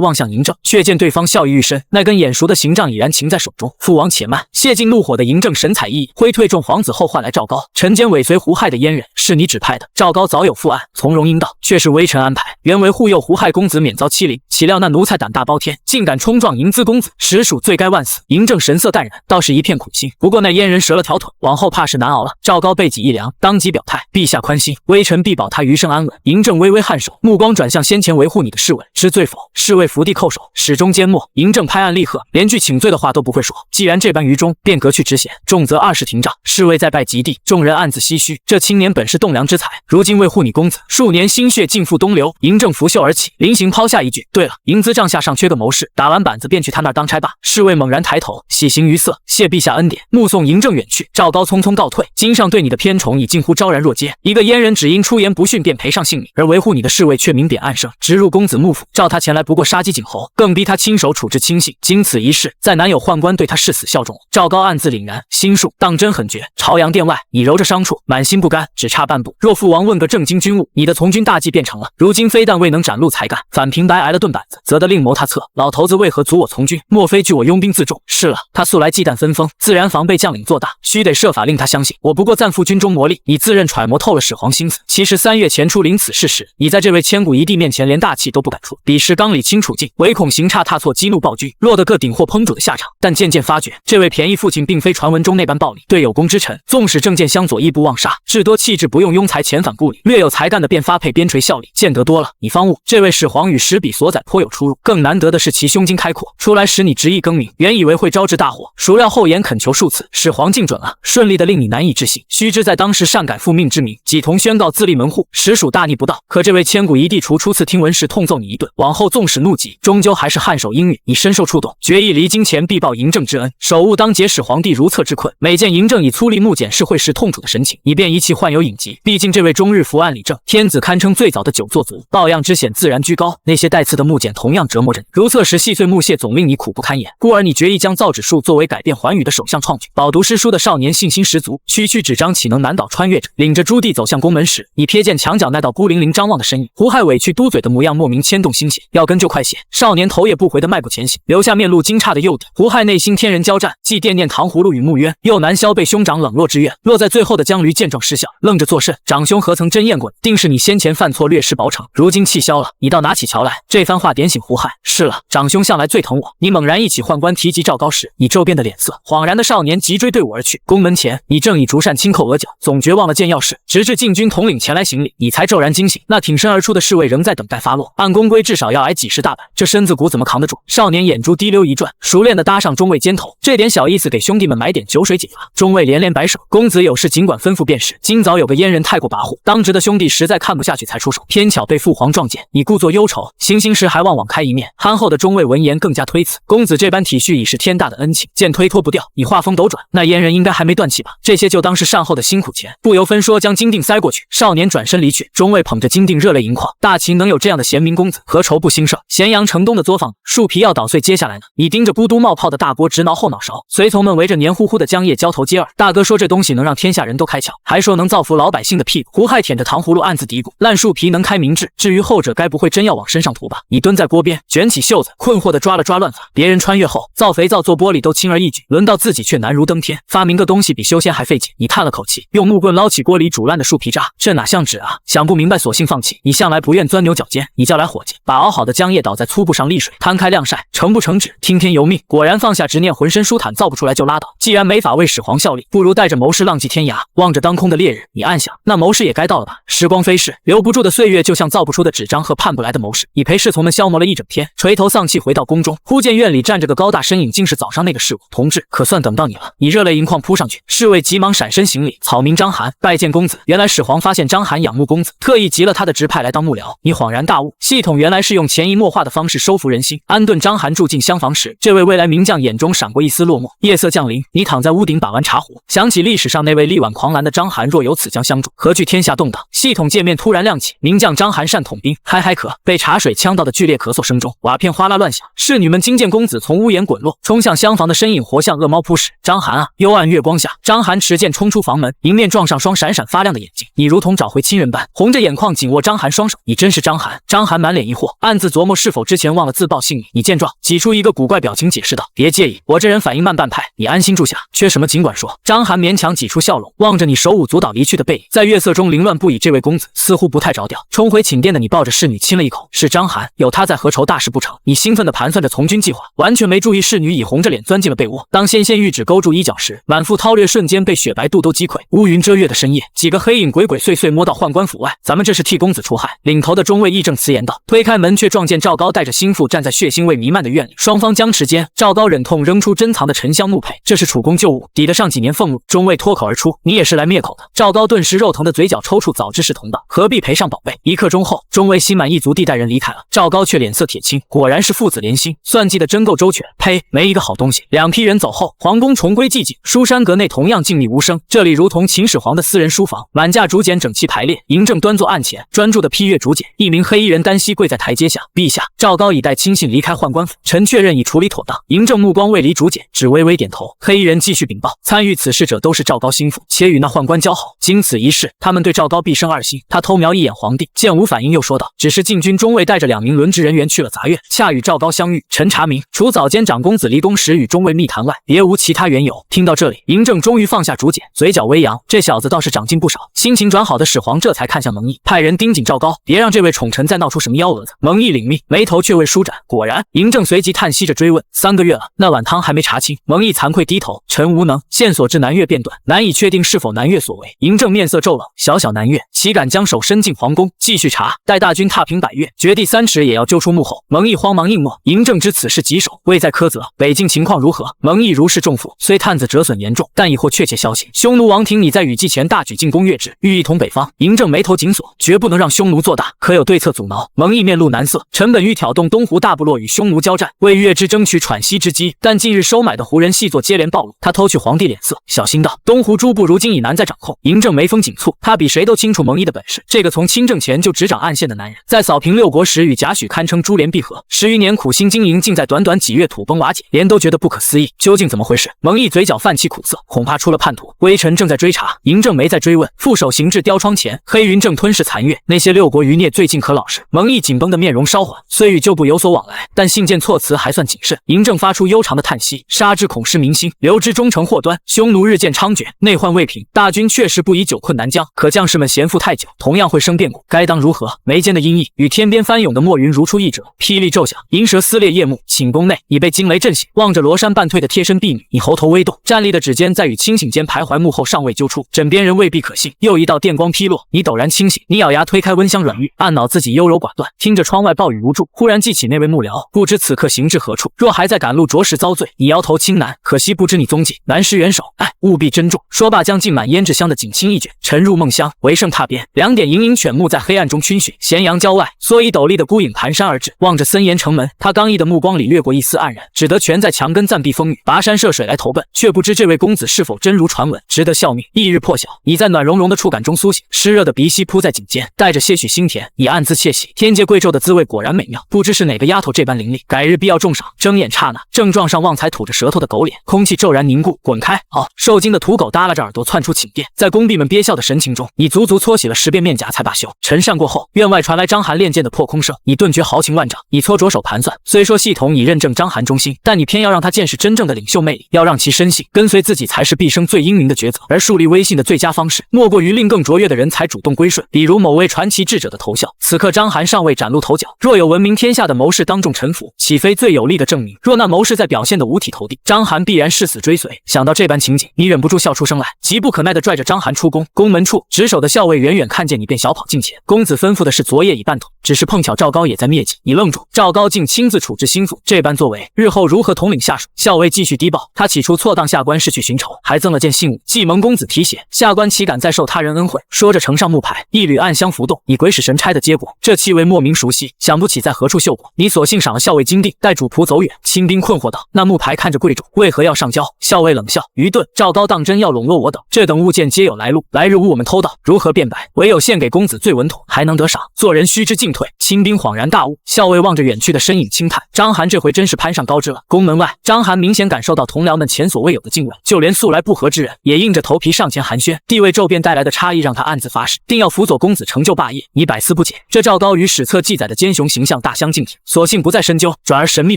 望向嬴政，却见对方笑意愈深，那根眼熟的刑杖已然擎在手中。父王且慢。泄尽怒火的嬴政神采奕奕，挥退众皇子后唤来赵高。臣间尾随胡亥的阉人，是你指派的？赵高早有负案，从容应道：却是微臣安排，原为护佑胡亥公子免遭欺凌，岂料那奴才胆大包天，竟敢冲撞嬴资公子，实属罪该万死。嬴政神色淡然，倒是一片苦心。不过那阉人折了条腿，往后怕是难熬了。赵高背脊一凉，当即表态：陛下宽心，微臣必保他余生安稳。嬴政微微颔首，目光转向先前维护你的侍卫，知罪否？侍卫伏地叩首，始终缄默。嬴政拍案厉喝，连句请罪的话都不会说。既然这般愚忠，便革去职衔，重则20廷杖。侍卫再拜及第，众人暗自唏嘘，这青年本是栋梁之才，如今为护你公子，数年心血尽付东流。嬴政拂袖而起，临行抛下一句：对了，嬴资帐下尚缺个谋士，打完板子便去他那儿当差罢。侍卫猛然抬头，喜形于色，谢陛下恩典。目送嬴政远去，赵高匆匆告退。京上对你的偏宠已近乎昭然若揭，一个阉人只因出言不逊便赔上性命，而维护你的侍卫却明贬暗升，直入公子幕府，召他前来不过杀鸡儆猴，更逼他亲手处置亲信。经此一事，再难有宦官对他誓死效忠。赵高暗自凛然，心术当真狠绝。朝阳殿外，你揉着伤处，满心不甘，只差半步。若父王问个正经军务，你的从军大计便成了。如今非但未能展露才干，反平白挨了顿板子，则得另谋他策。老头子为何阻我从军？莫非惧我拥兵自重？是了，他素来忌惮分封，自然防备将领做大，须得设法令他相信我不过暂赴军中磨砺。你自认揣摩透了始皇心思，其实3月前出临此事时，你在这位千古一帝面前连大气都不敢出，彼时刚理清楚尽，唯恐行差踏错，激怒暴君，落得个顶货烹煮的下场。但渐渐发觉，这位便宜父亲并非传闻中那般暴力，对有功之臣，纵使政见相左，亦不妄杀，至多气质不用庸才遣返故里，略有才干的便发配边陲效力。见得多了，你方悟，这位始皇与史笔所载颇有出入。更难得的是其胸襟开阔，出来使你执意更名，原以为会招致大祸，孰料后言恳求数次，始皇竟准了，顺利的令你难以置信。须知在当时擅改复命之名，几同宣告自立门户，实属大逆不道。可这位千古一帝除初次听闻时痛揍你一顿，往后纵使怒极，终究还是颔首应允。你深受触动，决意离京前必报嬴政之恩，手务当解始皇帝如厕之困。每见嬴政以粗粝木简示会时痛楚的神情，你便一气患有隐疾。毕竟这位终日伏案理政，天子堪称最早的久坐族，抱恙之险自然居高。那些带刺的木简同样折磨着你，如厕时细碎木屑总令你苦不堪言。故而你决意将造纸术作为改变寰宇的首项创举。饱读诗书的少年信心十足，区区纸张岂能难倒穿越者？领着朱棣走向宫门时，你瞥见墙角那道孤零零张望的身影，胡亥委屈嘟嘴的模样莫名牵动心弦。要跟就快些！少年头也不回的迈步前行，留下面露惊诧的幼弟。胡亥内心天人交战，既惦念糖葫芦与木鸢，又难消被兄长冷落之怨。落在最后的江驴见状失效，愣着作甚。长兄何曾真验过你？定是你先前犯错略施薄惩，如今气消了，你倒拿起桥来。这番话点醒胡亥。是了，长兄向来最疼我。你猛然忆起宦官提及赵高时，你骤变的脸色。恍然的少年急追队伍而去。宫门前，你正以竹扇轻叩额角，总觉忘了见要事，直至禁军统领前来行礼，你才骤然惊醒。那挺身而出的侍卫仍在等待发落，按宫规至少要挨几十大板，这身子骨怎么扛得住？少年眼珠滴溜一转，熟练地搭上中尉肩头，这点小意思给兄弟们买点酒水解乏。中尉连连摆手，公子有事尽管吩咐便是。今早有个阉人太过跋扈，当值的兄弟实在看不下去才出手，偏巧被父皇撞见，你故作忧愁，行刑时还望网开一面。憨厚的中尉闻言更加推辞，公子这般体恤已是天大的恩情，见推脱不掉。你话锋斗转，那阉人应该还没断气吧？这些就当是善后的辛苦钱。不由分说将金锭塞过去，少年转身离去。中尉捧着金锭热泪盈眶，大秦能有这样的贤明公子，何愁不兴盛？咸阳城东的作坊，树皮要捣碎接下来呢，你盯着咕嘟冒泡的大锅直挠后脑勺，随从们围着黏糊糊的浆液交头接耳。大哥说这东西能让天下人都开窍，还说能造福老百姓的屁股。胡亥舔着糖葫芦暗自嘀咕，烂树皮能开明智，至于后者该不会真要往身上涂吧？你蹲在锅边卷起袖子，困惑地抓了抓乱发。别人穿越后造肥皂做玻璃都轻而易举，轮到自己却难如登天。发明个东西比修仙还费劲。你叹了口气，用木棍捞起锅里煮烂的树皮渣，这哪像纸啊？想不明白索性放弃。你向来不愿钻牛角尖，你叫来伙计，把熬好的浆液倒在粗布上沥水，摊开晾晒，成不成纸听天由命。果然放下执念，浑身舒坦，造不出来就拉倒。既然没法为始皇效力，不如带着谋士浪迹天涯。望着当空的烈日，你暗想，那谋士也该到了吧？时光飞逝，留不住住的岁月就像造不出的纸张和盼不来的谋士，已陪侍从们消磨了一整天，垂头丧气回到宫中，忽见院里站着个高大身影，竟是早上那个侍卫同志，可算等到你了。你热泪盈眶扑上去，侍卫急忙闪身行礼，草民张涵，拜见公子。原来始皇发现张涵仰慕公子，特意急了他的直派来当幕僚。你恍然大悟，系统原来是用潜移默化的方式收服人心。安顿张涵住进厢房时，这位未来名将眼中闪过一丝落寞。夜色降临，你躺在屋顶把玩茶壶，想起历史上那位力挽狂澜的张涵，若有此将相助，何惧天下动荡？系统界面突然亮起，名将张涵善统兵，嗨嗨咳，被茶水呛到的剧烈咳嗽声中，瓦片哗啦乱响。侍女们惊见公子从屋檐滚落，冲向厢房的身影活像恶猫扑食。张涵啊！幽暗月光下，张涵持剑冲出房门，迎面撞上双闪闪发亮的眼睛，你如同找回亲人般，红着眼眶紧握张涵双手。你真是张涵？张涵满脸疑惑，暗自琢磨是否之前忘了自报姓名。你见状，挤出一个古怪表情，解释道：别介意，我这人反应慢半拍，你安心住下，缺什么尽管说。张涵勉强挤出笑容，望着你手舞足蹈离去的背影，在月色中凌乱不已。这位公子似乎不太着调。冲回寝殿的你抱着侍女亲了一口，是张涵，有他在何愁大事不成？你兴奋地盘算着从军计划，完全没注意侍女已红着脸钻进了被窝。当纤纤玉指勾住衣角时，满腹韬略瞬间被雪白肚兜击溃。乌云遮月的深夜，几个黑影鬼鬼祟祟摸到宦官府外，咱们这是替公子出害。领头的中尉义正辞严道。推开门却撞见赵高带着心腹站在血腥味弥漫的院里，双方僵持间，赵高忍痛扔出珍藏的沉香木佩，这是储公旧物，抵得上几年俸禄。中尉脱口而出，你也是来灭口的。赵高顿时肉疼的嘴角抽搐，早知是同道，何必赔上宝贝。一刻钟后，中尉心满意足地带人离开了，赵高却脸色铁青，果然是父子连心，算计的真够周全。呸，没一个好东西。两批人走后，皇宫重归寂静，书山阁内同样静谧无声，这里如同秦始皇的私人书房，满架竹简整齐排列。嬴政端坐案前，专注地批阅竹简。一名黑衣人单膝跪在台阶下，陛下，赵高已带亲信离开宦官府，臣确认已处理妥当。嬴政目光未离竹简，只微微点头。黑衣人继续禀报，参与此事者都是赵高心腹，且与那宦官交好，经此一事，他们对赵高必生二心。他偷瞄一眼皇帝，见无反应，又说道：只是禁军中尉带着2名轮值人员去了杂院，恰与赵高相遇。臣查明，除早间长公子离宫时与中尉密谈外，别无其他缘由。听到这里，嬴政终于放下竹简，嘴角微扬，这小子倒是长进不少。心情转好的始皇这才看向蒙毅，派人盯紧赵高，别让这位宠臣再闹出什么幺蛾子。蒙毅领命，眉头却未舒展。果然，嬴政随即叹息着追问：3个月了，那碗汤还没查清？蒙毅惭愧低头，臣无能，线索至南越变短，难以确定是否南越所为。嬴政面色骤冷，小小南越，岂敢将手伸进皇宫？继续查，待大军踏平百越，掘地3尺也要揪出幕后。蒙毅慌忙应诺。嬴政知此事棘手，未再苛责。北境情况如何？蒙毅如释重负，虽探子折损严重，但已获确切消息，匈奴王庭拟在雨季前大举进攻越制，欲一统北方。嬴政眉头紧锁，绝不能让匈奴做大，可有对策阻挠？蒙毅面露难色，臣本欲挑动东湖大部落与匈奴交战，为越之争取喘息之机，但近日收买的胡人细作接连暴露，他偷取皇帝脸色，小心道：东湖诸部如今已难再掌控。嬴政眉峰紧蹙，他比谁都清楚蒙毅的本事，这个从亲政前就执掌暗线的男人，在扫平六国时与贾诩堪称珠联璧合，10余年苦心经营，竟在短短几月土崩瓦解，连都觉得不可思议，究竟怎么回事？蒙毅嘴角泛起苦涩，恐怕出了叛徒，微臣正在追查。嬴政没再追问，副手行至雕窗前，黑云正吞噬残月，那些六国余孽最近可老实？蒙毅紧绷的面容稍缓，虽与旧部有所往来，但信件措辞还算谨慎。嬴政发出悠长的叹息，杀之恐失民心，留之终成祸端。匈奴日渐猖獗，内患未平，大军确实不宜久困南疆，可将士们闲赋太久，同样会生变故，该当如何？眉间的阴翳与天边翻涌的墨云如出一辙，霹雳骤响，银蛇撕裂夜幕。寝宫内，你被惊雷震醒，望着罗衫半退的贴身婢女，你喉头微动，站立的指尖在与清醒间徘徊，幕后尚未揪出，枕边人未必可信。又一道电光劈落，你陡然清醒，你咬牙推开温香软玉，暗恼自己优柔寡断，听着窗外暴雨如注，忽然记起那位幕僚，不知此刻行至何处，若还在赶路，着实遭罪。你摇头轻喃，可惜不知你踪迹，难施援手，哎，务必珍重。说罢，将浸满胭脂香的锦衾一卷，沉入梦乡。唯剩踏边，2点盈盈犬目在黑暗中逡巡。咸阳郊外，缩衣斗笠的孤影蹒跚而至，望着森严城门，他刚毅的目光里掠过一丝黯然，只得蜷在墙根暂避风雨，跋山涉水来投奔，却不知这位公子是否真如传闻，值得效命。翌日破晓，你在暖融融的触感中苏醒，湿热的鼻息扑在颈间，带着些许心甜，你暗自窃喜，天界贵胄的滋味果然美妙，不知是哪个丫头这般伶俐，改日必要重赏。睁眼刹那，正撞上旺财吐着舌头的狗脸，空气骤然凝固，滚开！受惊的土狗耷拉着耳朵窜出寝殿，在宫婢们憋笑的神情中，你足足搓洗了10遍面颊才罢休。晨膳过后，院外传来张涵练剑的破空声，你顿觉豪情万丈。你搓着手盘算，虽说系统已认证张涵忠心，但你偏要让他见识真正的领袖魅力，要让其深信跟随自己才是毕生最英明的抉择，而树立威信的最佳方式，莫过于令更卓越的人才主动归顺，比如某位传奇智者的头效。此刻张涵尚未崭露头角，若有闻名天下的谋士当众臣服，岂非最有力的证明？若那谋士在表现得五体投地，张涵必然誓死追随。想到这般情景，你忍不住笑出声来，急不可耐地拽着张涵出宫。宫门处值守的校尉远远看见你便小跑近前。公子吩咐的是昨夜已办妥，只是碰巧赵高也在灭迹。你愣住，赵高竟亲自处置心腹，这般作为，日后如何统领下属？校尉继续低报，他起初错当下官是去寻仇，还赠了件信物，既蒙公子提携，下官岂敢再受他人恩惠？说着呈上木牌，一缕暗香浮动，你鬼使神差的接过，这气味莫名熟悉，想不起在何处嗅过。你索性赏了校尉金锭，带主仆走远。亲兵困惑道：那木牌看着贵重，为何要上交？校尉冷笑：愚钝，赵高当真要笼络我等？这等物件皆有来路，来日无我们偷盗，如何辩白？唯有献给公子最稳妥，还能得赏。做人须知进退。亲兵恍然大悟，校尉望着远去的身影轻叹：章邯这回真是攀上高枝了。宫门外，章邯明显感受到同僚们前所未有的敬畏，就连素来不和之人也硬着头皮上前寒暄。地位骤变带来的差异让他暗自发誓，定要辅佐公子成就霸业。你百思不解，这赵高与史册记载的奸雄形象大相径庭，索性不再深究，转而神秘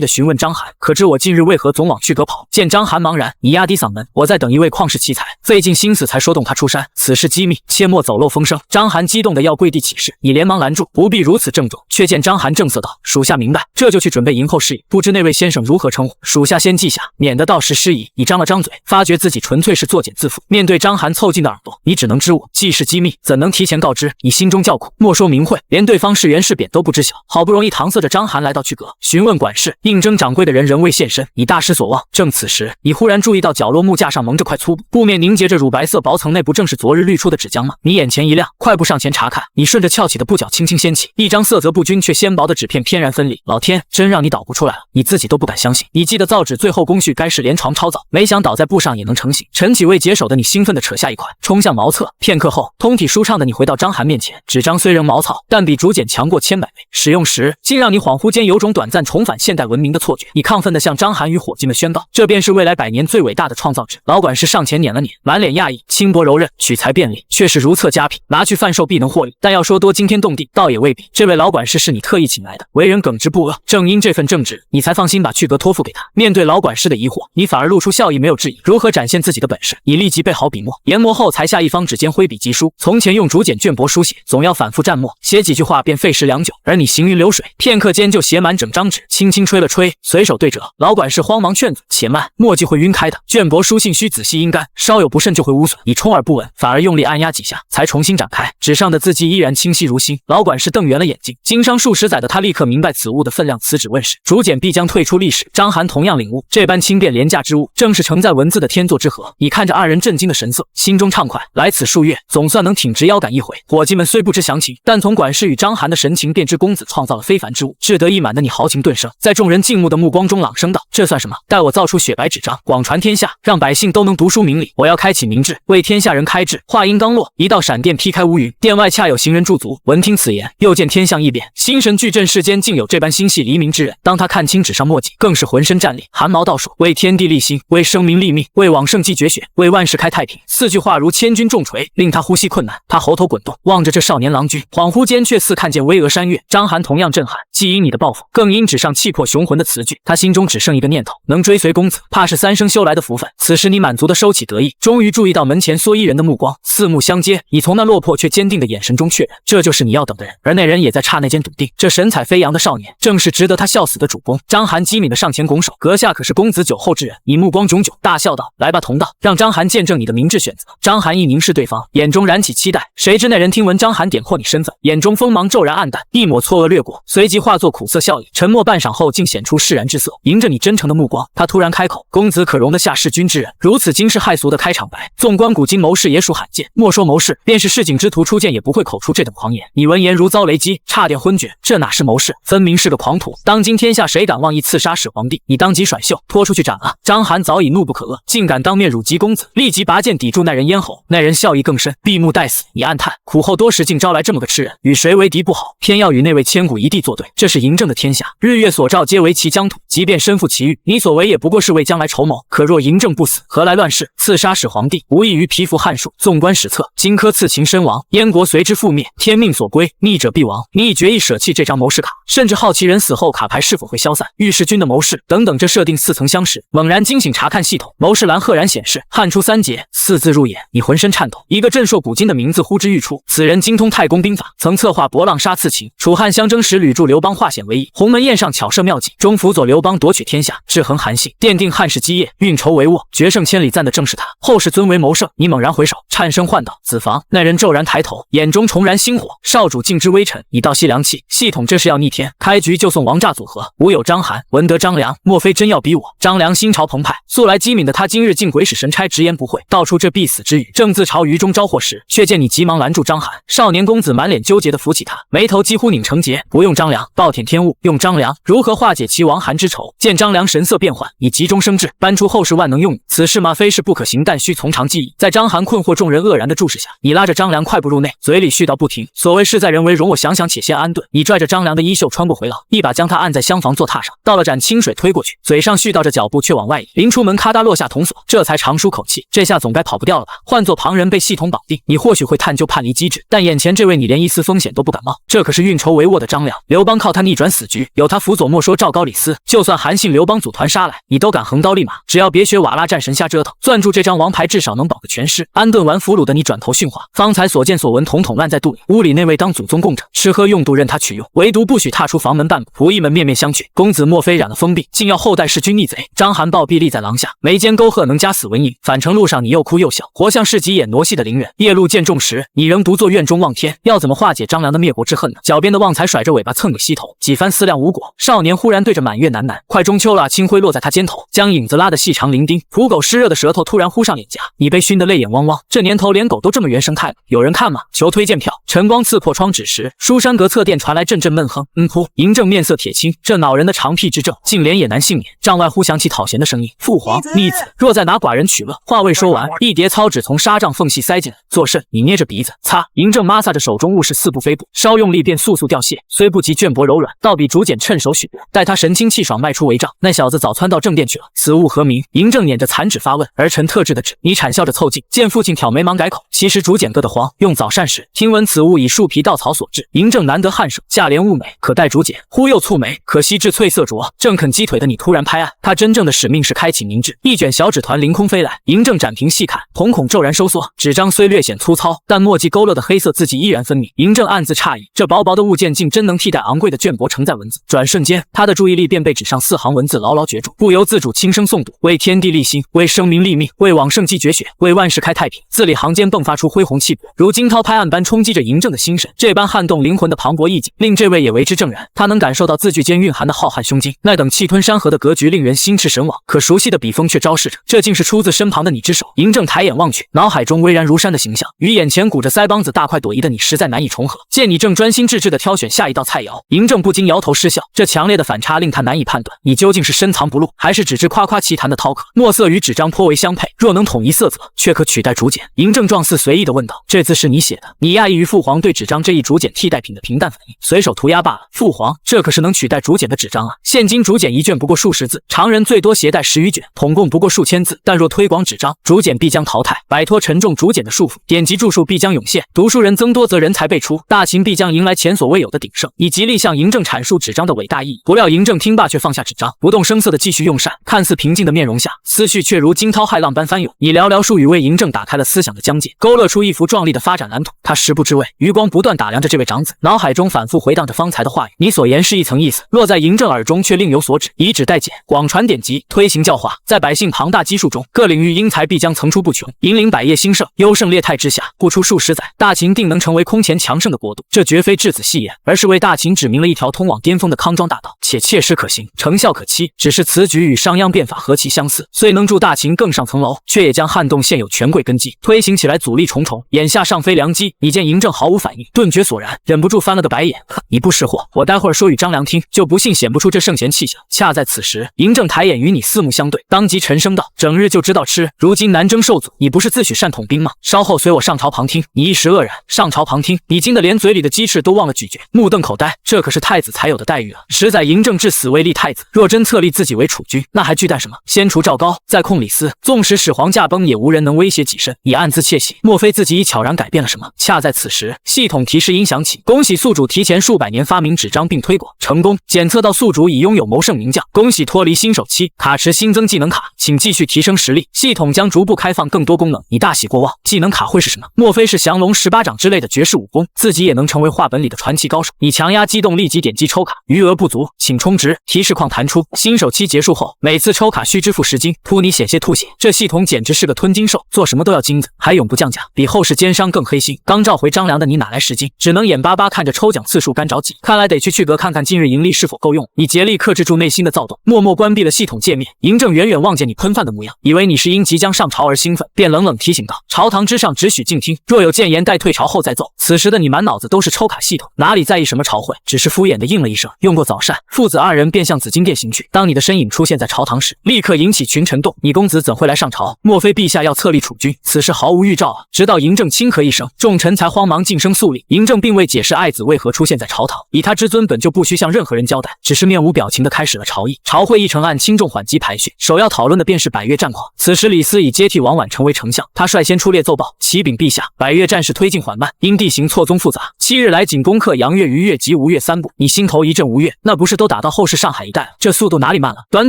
地询问章邯：可知我近日为何总往去阁跑？见章邯茫然，你压低嗓门：我在等一位旷世奇才，费尽心思才说动他出山，此事机密，切莫走漏风声。章邯激动的要跪地起誓，你连忙拦住，不必如此郑重。却见章邯正色道：属下明白，这就去准备迎候事宜，不知那位先生如何称呼？属下先记下，免得到时失仪。你张了张嘴，发觉自己纯粹是作茧自缚。面对章邯凑近的耳朵，你只能支吾，既是机密，怎能提前告知？你心中叫苦，莫说明讳，连对方是圆是扁都不知晓。好不容易搪塞着章邯来到去阁，询问管事，应征掌柜的人仍未现身，你大失所望。正此时，你忽然注意到角落木架上蒙着块粗布，布面凝结着乳白色薄层，内不正是昨日滤出的纸浆吗？你眼前一亮，快步上前查看。你顺着翘起的布角轻轻掀起，一张色泽不均却纤薄的纸片翩然分离。老天，真让你捣鼓出来了，你自己都不敢相信。你记得造纸最后工序该是连床抄造，没想倒在布上也能成型。晨起未解手的你兴奋地扯下一块，冲向茅厕。片刻后，通体舒畅的你回到章邯面前，纸张虽仍毛糙，但比竹简强过千百倍。使用时，竟让你恍惚间有种短暂重返现代文明的错觉。你亢奋地向章邯与伙计们宣告，这便是未来100年最伟大的创造者。老管事上前捻了捻，满脸讶异，轻薄柔韧，取材便利，却是如厕佳品，拿去贩售必能获利。但要说多惊天动地，倒也未必。这位老管事是你特意请来的，为人耿直不阿，正因这份正直，你才放心把去阁托付给他。面对老管事的疑惑，你反而露出笑意，没有质疑。如何展现自己的本事？你立即备好笔墨，研磨后裁下一方指尖挥笔疾书。从前用竹简绢帛书写，总要反复蘸墨，写几句话便费时良久，而你行云流水，片刻间就写满整张纸。轻轻吹了吹，随手对折。老管事慌忙劝阻：且慢，墨迹会晕开的，绢帛书信须仔细阴干，稍有不慎就会污损。你充耳不闻，反而用力按压几下，才重新展开。纸上的字迹依然清晰如新。老管事瞪圆了眼睛，经商数十载的他立刻明白此物的分量。此纸问世，竹简必将退出历史。章邯同样领悟，这般轻便廉价之物，正是承载文字的天作之合。你看着二人震惊的神色，心中畅快，来此数月，总算能挺直腰杆一回。伙计们虽不知详情，但从管事与章邯的神情便知公子创造了非凡之物。志得意满的你豪情顿生，在众人敬慕的目光中朗声道：这算什么？待我造出雪白纸张，广传天下，让百姓都能读书明理。我要开启明制，为天下人开智。话音刚落，一道闪电劈开乌云，殿外恰有行人驻足。闻听此言，又见天象异变，心神俱震，世间竟有这般心系黎民之人。当他看清纸上墨迹，更是浑身战栗，汗毛倒竖。为天地立心，为生民立命，为往圣继绝学，为万世开太平。4句话如千钧重锤，令他呼吸困难。他喉头滚动，望着这少年郎君，恍惚间却似看见巍峨山岳。章邯同样震撼，既因你的抱负，更因纸上气魄雄浑的词句。他心中只剩一个念头，能追随公子，怕是3生修来的福分。此时你满足地收起得意，终于注意到门前蓑衣人的目光，四目相接。你从那落魄却坚定的眼神中确认，这就是你要等的人。而那人也在刹那间笃定，这神采飞扬的少年，正是值得他笑死的主公。章邯机敏地上前拱手，阁下可是公子酒后之人？你目光炯炯，大笑道：来吧，同道，让章邯见证你的明智选择。章邯一凝视对方，眼中燃起期待。谁知那人听闻章邯点破你身份，眼中锋芒骤然暗淡，一抹错愕掠过，随即化作苦涩笑意。沉默半晌后，竟显出释然之色。迎着你真诚的目光，他突然开口：公子可容得下弑君之人？如此惊世骇俗的开场白，纵观古今谋士也属罕见。莫说谋士，便是市井之徒初见也不会口出这等狂言。你闻言如遭雷击，差点昏厥。这哪是谋士，分明是个狂徒。当今天下谁敢妄意刺杀始皇帝？你当即甩袖，拖出去斩了。章邯早已怒不可遏，竟敢当面辱击公子，立即拔剑抵住那人咽喉。那人笑意更深，闭目待死。你暗叹，苦后多时，竟招来这么个痴人，与谁为敌不好，偏要与那位千古一帝作对。这是嬴政的天下，日月所照皆为其疆土，即便身负其域，你所为也不过是为将来筹谋。可若嬴政不死，何来乱世？刺杀始皇帝，无异于蚍蜉撼树。纵观史册，荆轲刺秦身亡，燕国随之覆灭，天命所归，逆者必亡。你已决意舍弃这张谋士卡，甚至好奇人死后卡牌是否会消散。御史军的谋士等等，这设定似曾相识。猛然惊醒查看系统，谋士栏赫然显示汉初3杰，4字入眼。你浑身颤抖，一个震烁古今的名字呼之欲出。此人精通太公兵法，曾策划博浪沙刺秦。楚汉相争时，屡助刘邦化险为夷。鸿门宴上巧设妙计，终辅佐刘邦夺取天下。制衡韩信，奠定汉室基业，运筹帷幄，决胜千里，赞的正是他。后世尊为谋圣。你猛然回首，颤声唤道：子房。那人骤然抬头，眼中中重燃星火，少主尽知微臣已倒吸凉气。系统这是要逆天，开局就送王炸组合，吾有张邯，文得张良，莫非真要逼我？张良心潮澎湃，素来机敏的他今日竟鬼使神差，直言不讳，道出这必死之语。正自朝于中招祸时，却见你急忙拦住张邯。少年公子满脸纠结地扶起他，眉头几乎拧成结。不用张良，暴殄天物，用张良如何化解其王韩之仇？见张良神色变幻，以急中生智，搬出后世万能用语。此事嘛非是不可行，但需从长计议。在张邯困惑众人愕然的注视下，你拉着张良快步入内，嘴里絮叨不停。所谓事在人为，容我想想且先安顿。你拽着张良的衣袖穿过回廊，一把将他按在厢房坐榻上，倒了盏清水推过去，嘴上絮叨着，脚步却往外移。临出门咔嗒落下铜锁，这才长舒口气，这下总该跑不掉了吧？换做旁人被系统绑定，你或许会探究叛离机制，但眼前这位你连一丝风险都不敢冒，这可是运筹帷幄的张良。刘邦靠他逆转死局，有他辅佐莫说赵高李斯，就算韩信刘邦组团杀来，你都敢横刀立马？只要别学瓦剌战神瞎折腾，攥住这张王牌至少能保个全尸。安顿完俘虏的你转头训话，方才所见所闻统统烂在肚里。屋里那位当祖宗供着，吃喝用度任他取用，唯独不许踏出房门半步。仆役们面面相觑，公子莫非染了疯病，竟要后代弑君逆贼？张邯暴毙立在廊下，眉间沟壑能加死文银。返程路上你又哭又笑，活像是急眼挪戏的伶人。夜路见众时，你仍独坐院中望天，要怎么化解张良的灭国之恨呢？脚边的旺财甩着尾巴蹭个稀头，几番思量无果。少年忽然对着满月喃喃：快中秋了，清辉落在他肩头，将影子拉得细长伶仃。土狗湿热的舌头突然呼上脸颊，你被熏得泪眼汪汪。这年头连狗都这么原生态了，有人看吗？求推荐票。晨光刺破窗纸时，书山阁侧殿传来阵阵闷哼。噗！嬴政面色铁青，这恼人的长辟之症，竟连也难幸免。帐外忽响起讨嫌的声音：父皇，逆子若在拿寡人取乐。话未说完，一叠糙纸从纱帐缝隙塞进来。作甚？你捏着鼻子擦。嬴政抹擦着手中物事，四步飞步，稍用力便簌簌掉屑，虽不及绢帛柔软，倒比竹简趁手许多。待他神清气爽迈出帷帐，那小子早窜到正殿去了。此物何名？嬴政捻着残纸发问。儿臣特制的纸。你惨笑着凑近，见父亲挑眉忙改口，其实竹简硌得慌，用早膳时。听闻此物以树皮稻草所制，嬴政难得颔首，价廉物美，可待竹简。忽又蹙眉，可惜至翠色拙。正啃鸡腿的你突然拍案，他真正的使命是开启明制。一卷小纸团凌空飞来，嬴政展屏细看，瞳孔骤然收缩，纸张虽略显粗糙，但墨迹勾勒的黑色字迹依然分明。嬴政暗自诧异，这薄薄的物件竟真能替代昂贵的绢帛承载文字。转瞬间，他的注意力便被纸上4行文字牢牢攫住，不由自主轻声诵读：为天地立心，为生民立命，为往圣继绝学，为万世开太平。字里行间迸发出恢宏气魄，如惊涛拍岸般冲击着嬴政的心神。这般撼动灵魂的磅礴意境，令这位也为之怔然。他能感受到字句间蕴含的浩瀚胸襟，那等气吞山河的格局令人心驰神往。可熟悉的笔锋却昭示着，这竟是出自身旁的你之手。嬴政抬眼望去，脑海中巍然如山的形象，与眼前鼓着腮帮子大快朵颐的你实在难以重合。见你正专心致志地挑选下一道菜肴，嬴政不禁摇头失笑。这强烈的反差令他难以判断，你究竟是深藏不露，还是只知夸夸其谈的饕客？墨色与纸张颇为相配，若能统一色泽，却可取代竹简。嬴政状似随意地问道：这字是你写的？你讶异于父皇对纸张这一竹简替代品的平淡反应，随手涂鸦罢了。父皇，这可是能取代竹简的纸张啊！现今竹简一卷不过数十字，常人最多携带10余卷，统共不过数千字。但若推广纸张，竹简必将淘汰，摆脱沉重竹简的束缚，典籍著述必将涌现，读书人增多，则人才辈出，大秦必将迎来前所未有的鼎盛。以极力向嬴政阐述纸张的伟大意义。不料嬴政听罢却放下纸张，不动声色地继续用膳，看似平静的面容下，思绪却如惊涛骇浪般翻涌。你寥寥数语为嬴政打开了思想的疆界，勾勒出一幅壮丽的发展蓝图。他食不知味，余光不断打量着这位长子，脑海中反复回荡着方才的话语。你所言是一层意思，落在嬴政耳中却另有所指，以指代简，广传典籍，推行教化，在百姓庞大基数中，各领域英才必将层出不穷，引领百业兴盛。优胜劣汰之下，不出数十载，大秦定能成为空前强盛的国度。这绝非质子戏言，而是为大秦指明了一条通往巅峰的康庄大道，且切实可行，成效可期。只是此举与商鞅变法何其相似，虽能助大秦更上层楼，却也将撼动现有权贵根基，推行起来阻力重重。眼下尚非良机。你见嬴政毫无反应，顿觉索然，忍不住翻了个白眼。你不识货，我待会儿说与张良听，就不信显不出这圣贤气象。恰在此时，嬴政抬眼与你四目相对，当即沉声道：整日就知道吃，如今南征受阻，你不是自诩善统兵吗？稍后随我上朝旁听。你一时愕然，上朝旁听，你惊得连嘴里的鸡翅都忘了咀嚼，目瞪口呆。这可是太子才有的待遇啊！实载嬴政至死未立太子，若真册立自己为储君，那还惧惮什么？先除赵高，再控李斯，纵使始皇驾崩，也无人能威胁己身。你暗自窃喜，莫非自己已悄然改变了什么？恰在此时，系统提示音响起：恭喜宿主提前数百年发明纸张并推广成功，检测到宿主已拥有谋圣名将，恭喜脱离新手期，卡池新增技能卡，请继续提升实力。系统将逐步开放更多功能。你大喜过望，技能卡会是什么？莫非是降龙18掌之类的绝世武功？自己也能成为画本里的传奇高手？你强压激动，立即点击抽卡，余额不足，请充值。提示框弹出：新手期结束后，每次抽卡需支付10金。扑你险些吐血，这系统简直是个吞金兽，做什么都要金子，还永不降价，比后世奸商更黑心。刚召回张良的你哪来时间，只能眼巴巴看着抽奖次数干着急。看来得去区阁看看今日盈利是否够用。你竭力克制住内心的躁动，默默关闭了系统界面。嬴政远远望见你喷饭的模样，以为你是因即将上朝而兴奋，便冷冷提醒道：朝堂之上只许静听，若有谏言待退朝后再奏。此时的你满脑子都是抽卡系统，哪里在意什么朝会，只是敷衍的应了一声用过早膳。父子二人便向紫金殿行去。当你的身影出现在朝堂时，立刻引起群臣动。你公子怎会来上朝？莫非陛下要册立储君？此事毫无预兆啊！直到嬴政轻咳一声，众臣才慌忙晋升肃立。嬴政并未解释爱子为何出现在朝堂，以他之尊本就不需向任何人交代，只是面无表情地开始了朝议。朝会议程按轻重缓急排序，首要讨论的便是百越战况。此时李斯已接替王绾成为丞相，他率先出列奏报：启禀陛下，百越战事推进缓慢，因地形错综复杂，7日来仅攻克杨越、虞越及吴越3部。你心头一阵吴越，那不是都打到后世上海一带了？这速度哪里慢了？短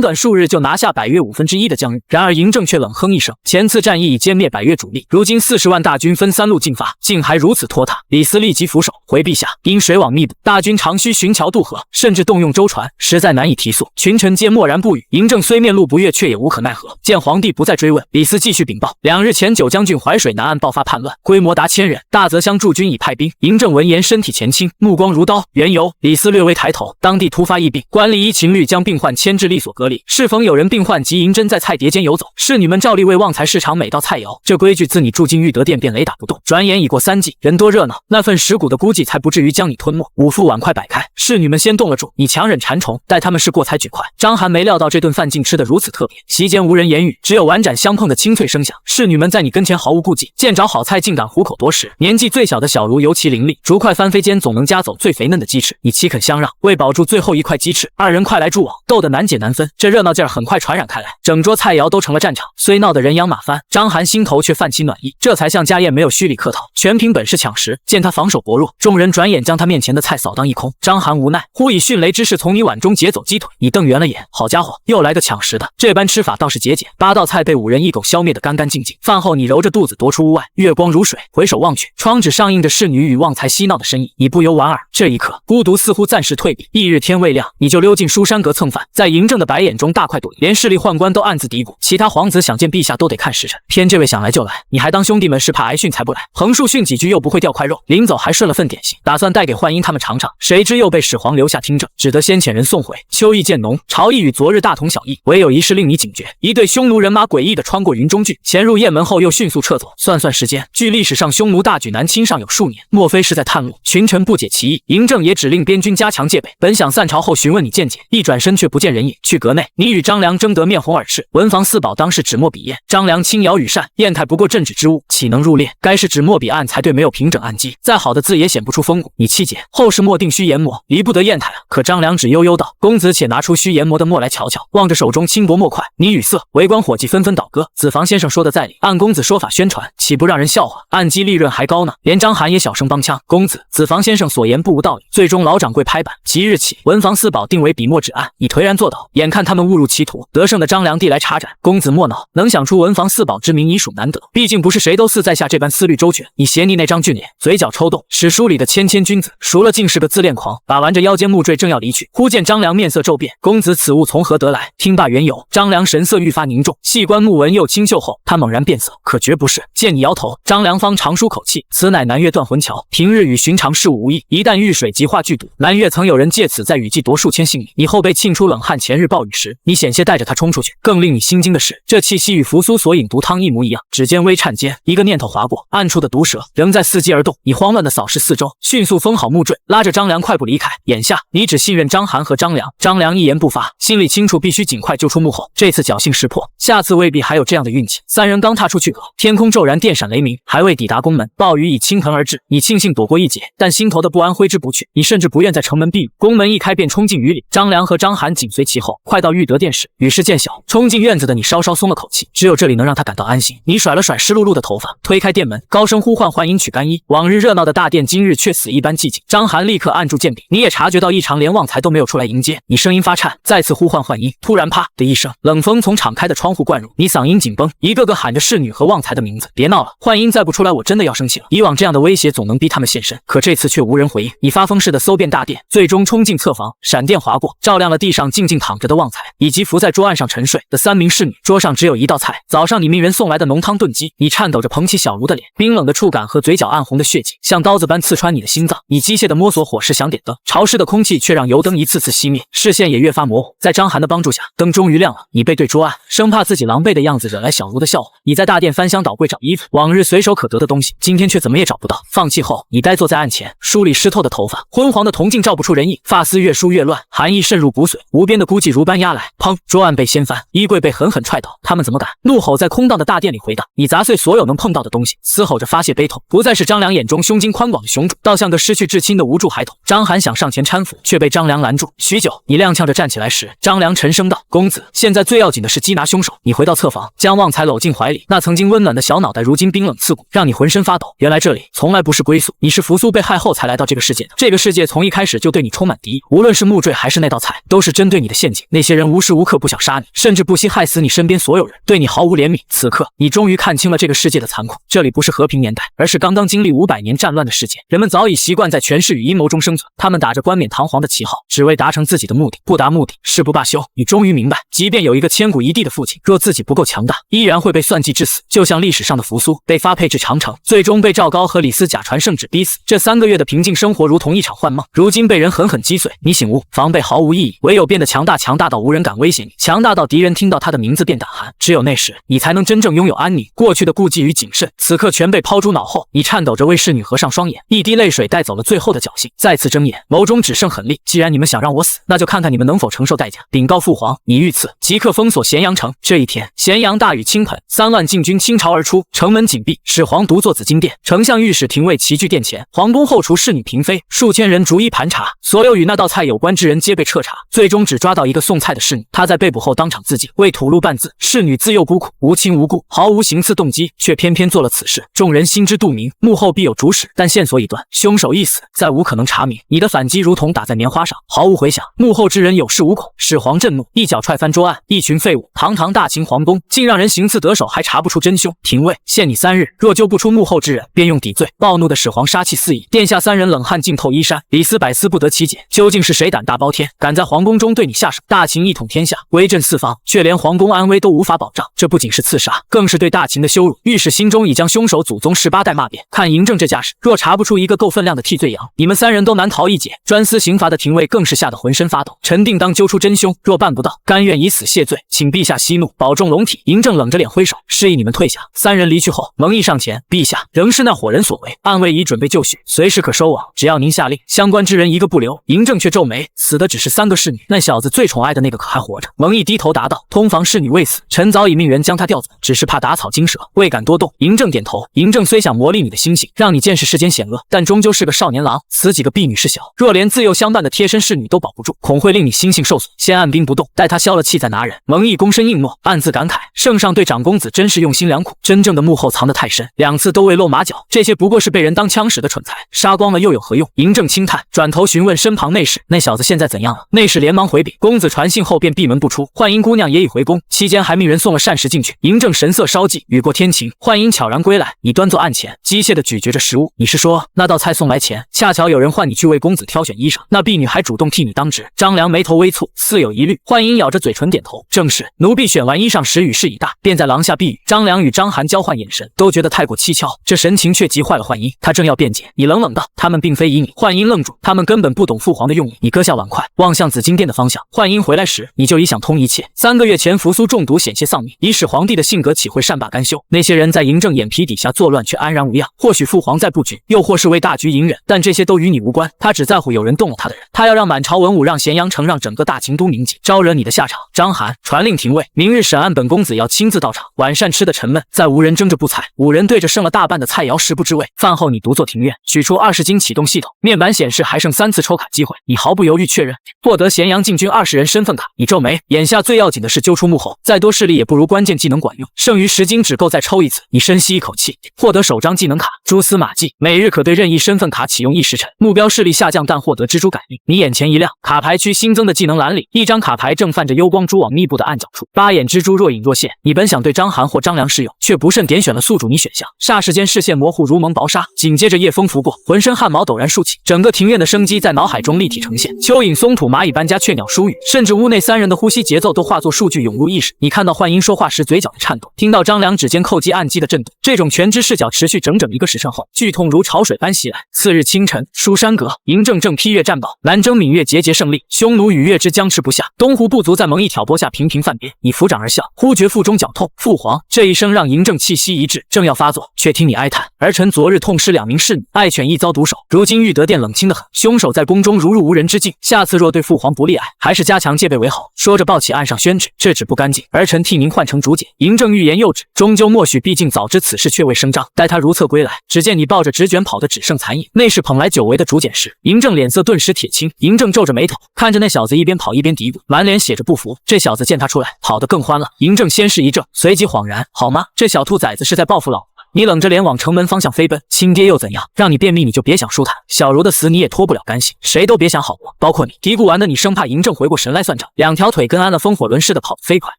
短数日就拿下百越1/5的疆域。然而嬴政却冷哼一声：前次战役已歼灭百越主力，如今40万大军分3路进发，竟还如此拖沓。李斯立即俯首：回陛下，因水网密布，大军常需寻桥渡河，甚至动用舟船，实在难以提速。群臣皆默然不语。嬴政虽面露不悦，却也无可奈何。见皇帝不再追问，李斯继续禀报：2日前九江郡淮水南岸爆发叛乱，规模达1000人，大泽乡驻军已派兵。嬴政闻言身体前倾，目光如刀。缘由？李斯略微抬头，当地突发疫病，官吏依情律将病患牵至利所隔离。适逢有人病患及嬴真在菜碟间游走，侍女们照例为旺财市场每道菜肴。这规矩自你住进裕德殿便雷打不动。转眼已过3季，人多热闹，那份食谷的估计才不至于将你吞没。5副碗筷摆开，侍女们先动了住，你强忍馋虫，待他们是过菜举筷。章邯没料到这顿饭竟吃得如此特别，席间无人言语，只有碗盏相碰的清脆声响。侍女们在你跟前毫无顾忌，见着好菜竟敢虎口夺食。年纪最小的小茹尤其伶俐，竹筷翻飞间总能夹走最肥嫩的鸡翅。你岂肯相让？为保住最后一块鸡翅，二人快来助网，斗得难解难分。这热闹劲儿很快传染开来，整桌菜肴都成了战场，虽闹得人仰马翻，章邯心头却泛起暖意。这才像家宴没有虚礼客套，全凭本事抢食。见他防守薄弱，众人转眼将他面前的菜扫荡一空。章邯无奈，忽以迅雷之势从你碗中劫走鸡腿。你瞪圆了眼，好家伙，又来个抢食的，这般吃法倒是节俭。8道菜被5人1狗消灭得干干净净。饭后你揉着肚子踱出屋外，月光如水，回首望去，窗纸上映着侍女与旺财嬉闹的身影，你不由莞尔。这一刻，孤独似乎暂时退避。翌日天未亮，你就溜进书山阁蹭饭，在嬴政的白眼中大快朵颐，连势力宦官都暗自嘀咕：其他皇子想见陛下都得看时辰，偏这位想来就来，你还当兄弟们是怕挨训才不来？横竖训几句又不会掉块肉，临走还顺了份点心，打算带给宦婴他们尝尝，谁知又被始皇留下听政，只得先遣人送回。秋意渐浓，朝议与昨日大同小异，唯有一事令你警觉：一队匈奴人马诡异地穿过云中郡，潜入雁门后又迅速撤走。算算时间，距历史上匈奴大举南侵尚有数年，莫非是在探路？群臣不解其意，嬴政也指令边军加强戒备。本想散朝后询问你见解，一转身却不见人影。去阁内，你与张良争得面红耳赤，文房四宝当是纸墨笔砚。张良轻摇羽扇，砚台不过镇纸之物，岂能入列？该是纸墨笔案才对，没有平整案基，再好的字也显不出风骨。你气解，后世墨定须研磨，离不得砚台啊。可张良只悠悠道：公子且拿出须研磨的墨来瞧瞧。望着手中轻薄墨块，你语塞，围观伙计纷纷倒戈。子房先生说的在理，按公子说法宣传，岂不让人笑话？案基利润还高呢。连章邯也小声帮腔：公子，子房先生所言不无道理。最终老掌柜拍板，即日起文房四宝定为笔墨纸案。你颓然坐倒，眼看他们误入歧途，得胜的张良递来茶盏。公子莫恼，能想出文房四宝之名已属难得，毕竟不是谁都似在下这般思虑周全。你斜睨那张俊脸，嘴角抽动，史书里的谦谦君子，熟了竟是个自恋狂。把玩着腰间木坠，正要离去，忽见张良面色骤变。公子此物从何得来？听罢缘由，张良神色愈发凝重，细观木纹又清秀后，他猛然变色，可绝不是。见你摇头，张良方长舒口气，此乃南越断魂桥，平日与寻常事物无异，一旦遇水即化剧毒。南越曾有人借此在雨季夺数千性命，以后被沁出冷汗。前日暴雨时，你险些带着他冲出去。更令你心惊的是，这气息与扶苏所饮毒汤一模一样。指尖微颤间，一个念头划过，暗处的毒蛇仍在伺机而动。你慌乱地扫视四周，迅速封好木坠，拉着张良快步离开。眼下你只信任章邯和张良，张良一言不发，心里清楚必须尽快救出幕后。这次侥幸识破，下次未必还有这样的运气。三人刚踏出去阁，天空骤然电闪雷鸣，还未抵达宫门，暴雨已倾盆而至。你庆幸躲过一劫，但心头的不安挥之不去。你甚至不愿在城门闭路，宫门一开便冲进雨里。张良和章邯紧随其后，快到裕德殿时，雨势渐小，冲进院子的你稍稍松了口气，只有这里能让他感到安心。你甩了甩湿漉漉的头发，推开殿门，高声呼唤幻音取干衣。往日热闹的大殿今日却死一般寂静。章邯立刻按住剑柄，你也察觉到异常，连旺财都没有出来迎接。你声音发颤，再次呼唤幻音，突然啪的一声，冷风从敞开的窗户灌入，你嗓音紧绷，一个个喊着侍女和旺财的名字。别闹了，幻音再不出来，我真的要生气了。以往这样的威胁总能逼他们现身，可这次却无人回应。你发疯似的搜遍大殿，最终冲进侧房，闪电划过，照亮了地上静静躺着的旺财，以及伏在桌案上沉睡的3名侍女。桌上只有一道菜，早上你命人送来的浓汤炖鸡。你颤抖着捧起小茹的脸，冰冷的触感和嘴角暗红的血迹像刀子般刺穿你的心脏，你机械的摸索火势想点灯，潮湿的空气却让油灯一次次熄灭，视线也越发模糊。在张涵的帮助下，灯终于亮了。你背对桌案，生怕自己狼狈的样子惹来小茹的笑话。你在大殿翻箱倒柜找衣服，往日随手可得的东西，今天却怎么也找不到。放弃后，你呆坐在案前，梳理湿透的头发，昏黄的铜镜照不出人影，发丝越梳越乱，寒意渗入骨髓，无边的孤寂如般压来。砰！桌案被掀翻，衣柜被狠狠踹倒，他们怎么敢？怒吼在空荡的大殿里回荡。你砸碎所有能碰到的东西，嘶吼着发泄悲痛，不再是张良眼中胸襟宽广的雄主，倒像个失去至亲的无助孩童。张涵想上前搀扶，却被张良拦住。许久，你踉跄着站起来时，张良沉声道：“公子，现在最要紧的是缉拿凶手。”你回到侧房，将旺财搂进怀里，那曾经温暖的小脑袋，如今冰冷刺骨，让你浑身发抖。原来这里从来不是归宿，你是扶苏被害后才来到这个世界的。这个世界从一开始就对你充满敌意，无论是木坠还是那道菜，都是针对你的陷阱。那些人无时无刻不想杀你，甚至不惜害死你身边所有人，对你毫无怜悯。此刻，你终于看清了这个世界的残酷。这里不是和平年代，而是刚刚经历500年战乱的世界。人们早已习惯在权势与阴谋中生存，他们打着冠冕堂皇的旗号，只为达成自己的目的。不达目的，誓不罢休。你终于明白，即便有一个千古一帝的父亲，若自己不够强大，依然会被算计致死。就像历史上的扶苏，被发配至长城，最终被赵高和李斯假传圣旨逼死。这3个月的平静生活如同一场幻梦，如今被人狠狠击碎。你醒悟，防备毫无意义，唯有变得强大，强大到无人敢威胁你，强大到敌人听到他的名字便胆寒。只有那时，你才能真正拥有安宁。过去的顾忌与谨慎，此刻全被抛诸脑后。你颤抖着为侍女合上双眼，一滴泪水带走了最后的侥幸。再次睁眼，眸中只剩狠戾。既然你们想让我死，那就看看你们能否承受代价。禀告父皇，你遇刺，即刻封锁咸阳城。这一天，咸阳大雨倾盆，3万禁军倾巢而出，城门紧闭。始皇独坐紫金殿，丞相御史廷尉齐聚殿前，皇宫后厨侍女嫔妃数千人逐一盘查，所有与那道菜有关之人皆被彻查，最终只抓到一个送菜的侍女。她在被捕后当场自尽，未吐露半字。侍女自幼孤苦，无亲无故，毫无行刺动机，却偏偏做了此事。众人心知肚明，幕后必有主使，但线索已断，凶手已死，再无可能查明。你的反击如同打在棉花上，毫无回响。幕后之人有恃无恐。始皇震怒，一脚踹翻桌案，一群废物，堂堂大秦皇宫，竟让人行刺得手，还查不出真凶。廷尉，限你3日，若揪不出幕后之人，便用抵罪。暴怒的始皇杀气四溢，殿下3人冷汗浸透衣衫，里丝百丝不得其解。究竟是谁胆大包天，敢在皇宫中对你下手？大秦一统天下，威震四方，却连皇宫安危都无法保障，这不仅是刺杀，更是对大秦的羞辱。御史心中已将凶手祖宗18代骂遍。看嬴政这架势，若查不出一个够分量的替罪羊，你们3人都难逃一劫。专司刑罚的廷尉更是吓得浑身发抖。臣定当揪出真凶，若办不到，甘愿以死谢罪，请陛下息怒，保重龙体。嬴政冷着脸挥手，示意你们退下。3人离去后，蒙毅上前，陛下，仍是那伙人所为，暗卫已准备就绪，随时可收网，只要您下令，相关之人一个不留。嬴政却皱眉，死的只是3个侍女，那小子最宠爱的那个可还活着？蒙毅低头答道，通房侍女未死，臣早已命人将她调走，只是怕打草惊蛇，未敢多动。嬴政点头，嬴政虽想磨砺你的心性，让你见识世间险恶，但终究是个少年郎，此几个婢女事小，若连自幼相伴的贴身侍女都保不住，恐会令你心性受损。先按兵不动，待他消了气再拿人。蒙毅躬身应诺，暗自感慨，圣上对长公子真是用心良苦，真正的幕后藏得太深，2次都未露马脚，这些不过是被人当枪使的蠢材，杀光了又有何用？嬴政轻叹，转头询问身旁内侍，那小子现在怎样了？内侍连忙回禀，公子传信后便闭门不出，幻音姑娘也已回宫，期间还命人送了膳食进去。嬴政神色稍霁，雨过天晴，幻音悄然归来，你端坐案前，机械地咀嚼着食物。你是说那道菜送来前，恰巧有人唤你去为公子挑选衣裳，那婢女还主动替你当值？张良眉头微蹙，似有疑虑。幻音咬着嘴唇点头，正是。奴婢选完衣裳时雨势已大，便在廊下避雨。张良与张涵交换眼神，都觉得太过蹊跷，这神情却急坏了幻音。他正要辩解，你冷冷道，他们并非以你。幻音愣住，他们根本不懂父皇的用意。你搁下碗筷，望向紫金殿的方向。幻音回来时，你就已想通一切。3个月前扶苏中毒险些丧命，以使皇帝的性格岂会善罢甘休？那些人在嬴政眼皮底下作乱，却安然无恙。或许父皇在布局，又或是为大局隐忍，但这些都与你无关。他只在乎有人动了他的人，他要让满朝文武，让咸阳城，让整个大秦都铭记，招惹你的下场。张涵，传令廷尉，明日审案，本公子要亲自到场。晚膳吃的沉闷，再无人争着布菜，5人对着剩了大半的菜肴食不知味。饭后你独坐庭院，取出20金启动系统，面板显示还剩3次抽卡机会。你毫不犹豫确认获得咸阳禁军20人身份卡。你皱眉，眼下最要紧的是揪出幕后，再多势力也不如关键技能管用，剩余10金只够再抽一次。你深吸一口气，获得首张技能卡，蛛丝马迹，每日可对任意身份卡启用1时辰，目标势力下降，但获得蜘蛛感应。你眼前一亮，卡牌区新增的技能栏里，一张卡牌正泛着幽光蛛网密布的暗角处，8眼蜘蛛若隐若现。你本想对张涵或张良施用，却不慎点选了宿主你选项，霎时间视线模糊如蒙薄纱。紧接着夜风拂过，浑身汗毛陡然竖起，整个庭院的生机在脑海中立体呈现，蚯蚓松土，蚂蚁搬家，雀鸟疏语，甚至屋内3人的呼吸节奏都化作数据涌入意识。你看到幻音说话时嘴角的颤动，听到张良指尖叩击按击的震动，这种全知视角持续整整整1个时辰后，剧痛如潮水般袭来。次日清晨，书山阁，嬴政正批阅战报，南征闽越节节胜利，匈奴与越之僵持不下，东湖部族在蒙毅挑拨下频频犯边。你抚掌而笑，忽觉腹中绞痛。父皇，这一声让嬴政气息一滞，正要发作，却听你哀叹：儿臣昨日痛失2名侍女，爱犬亦遭毒手，如今玉德殿冷清得很，凶手在宫中如入无人之境，下次若对父皇不利还是加强戒备为好。说着抱起案上宣旨，这旨不干净，儿臣替您换成竹简。嬴政欲言又止，终究默许，毕竟早知此事却未声张。待他如厕归来，只见你抱着纸卷跑得只剩残影，内是捧来久违的竹简时，嬴政脸色顿时铁青。嬴政皱着眉头看着那小子一边跑一边嘀咕，满脸写着不服。这小子见他出来，跑得更欢了。嬴政先是一怔，随即恍然，好吗？这小兔崽子是在报复老子。你冷着脸往城门方向飞奔，亲爹又怎样？让你便秘你就别想舒坦，小茹的死你也脱不了干系，谁都别想好过，包括你。嘀咕完的你生怕嬴政回过神来算账，2条腿跟安了风火轮似的跑得飞快。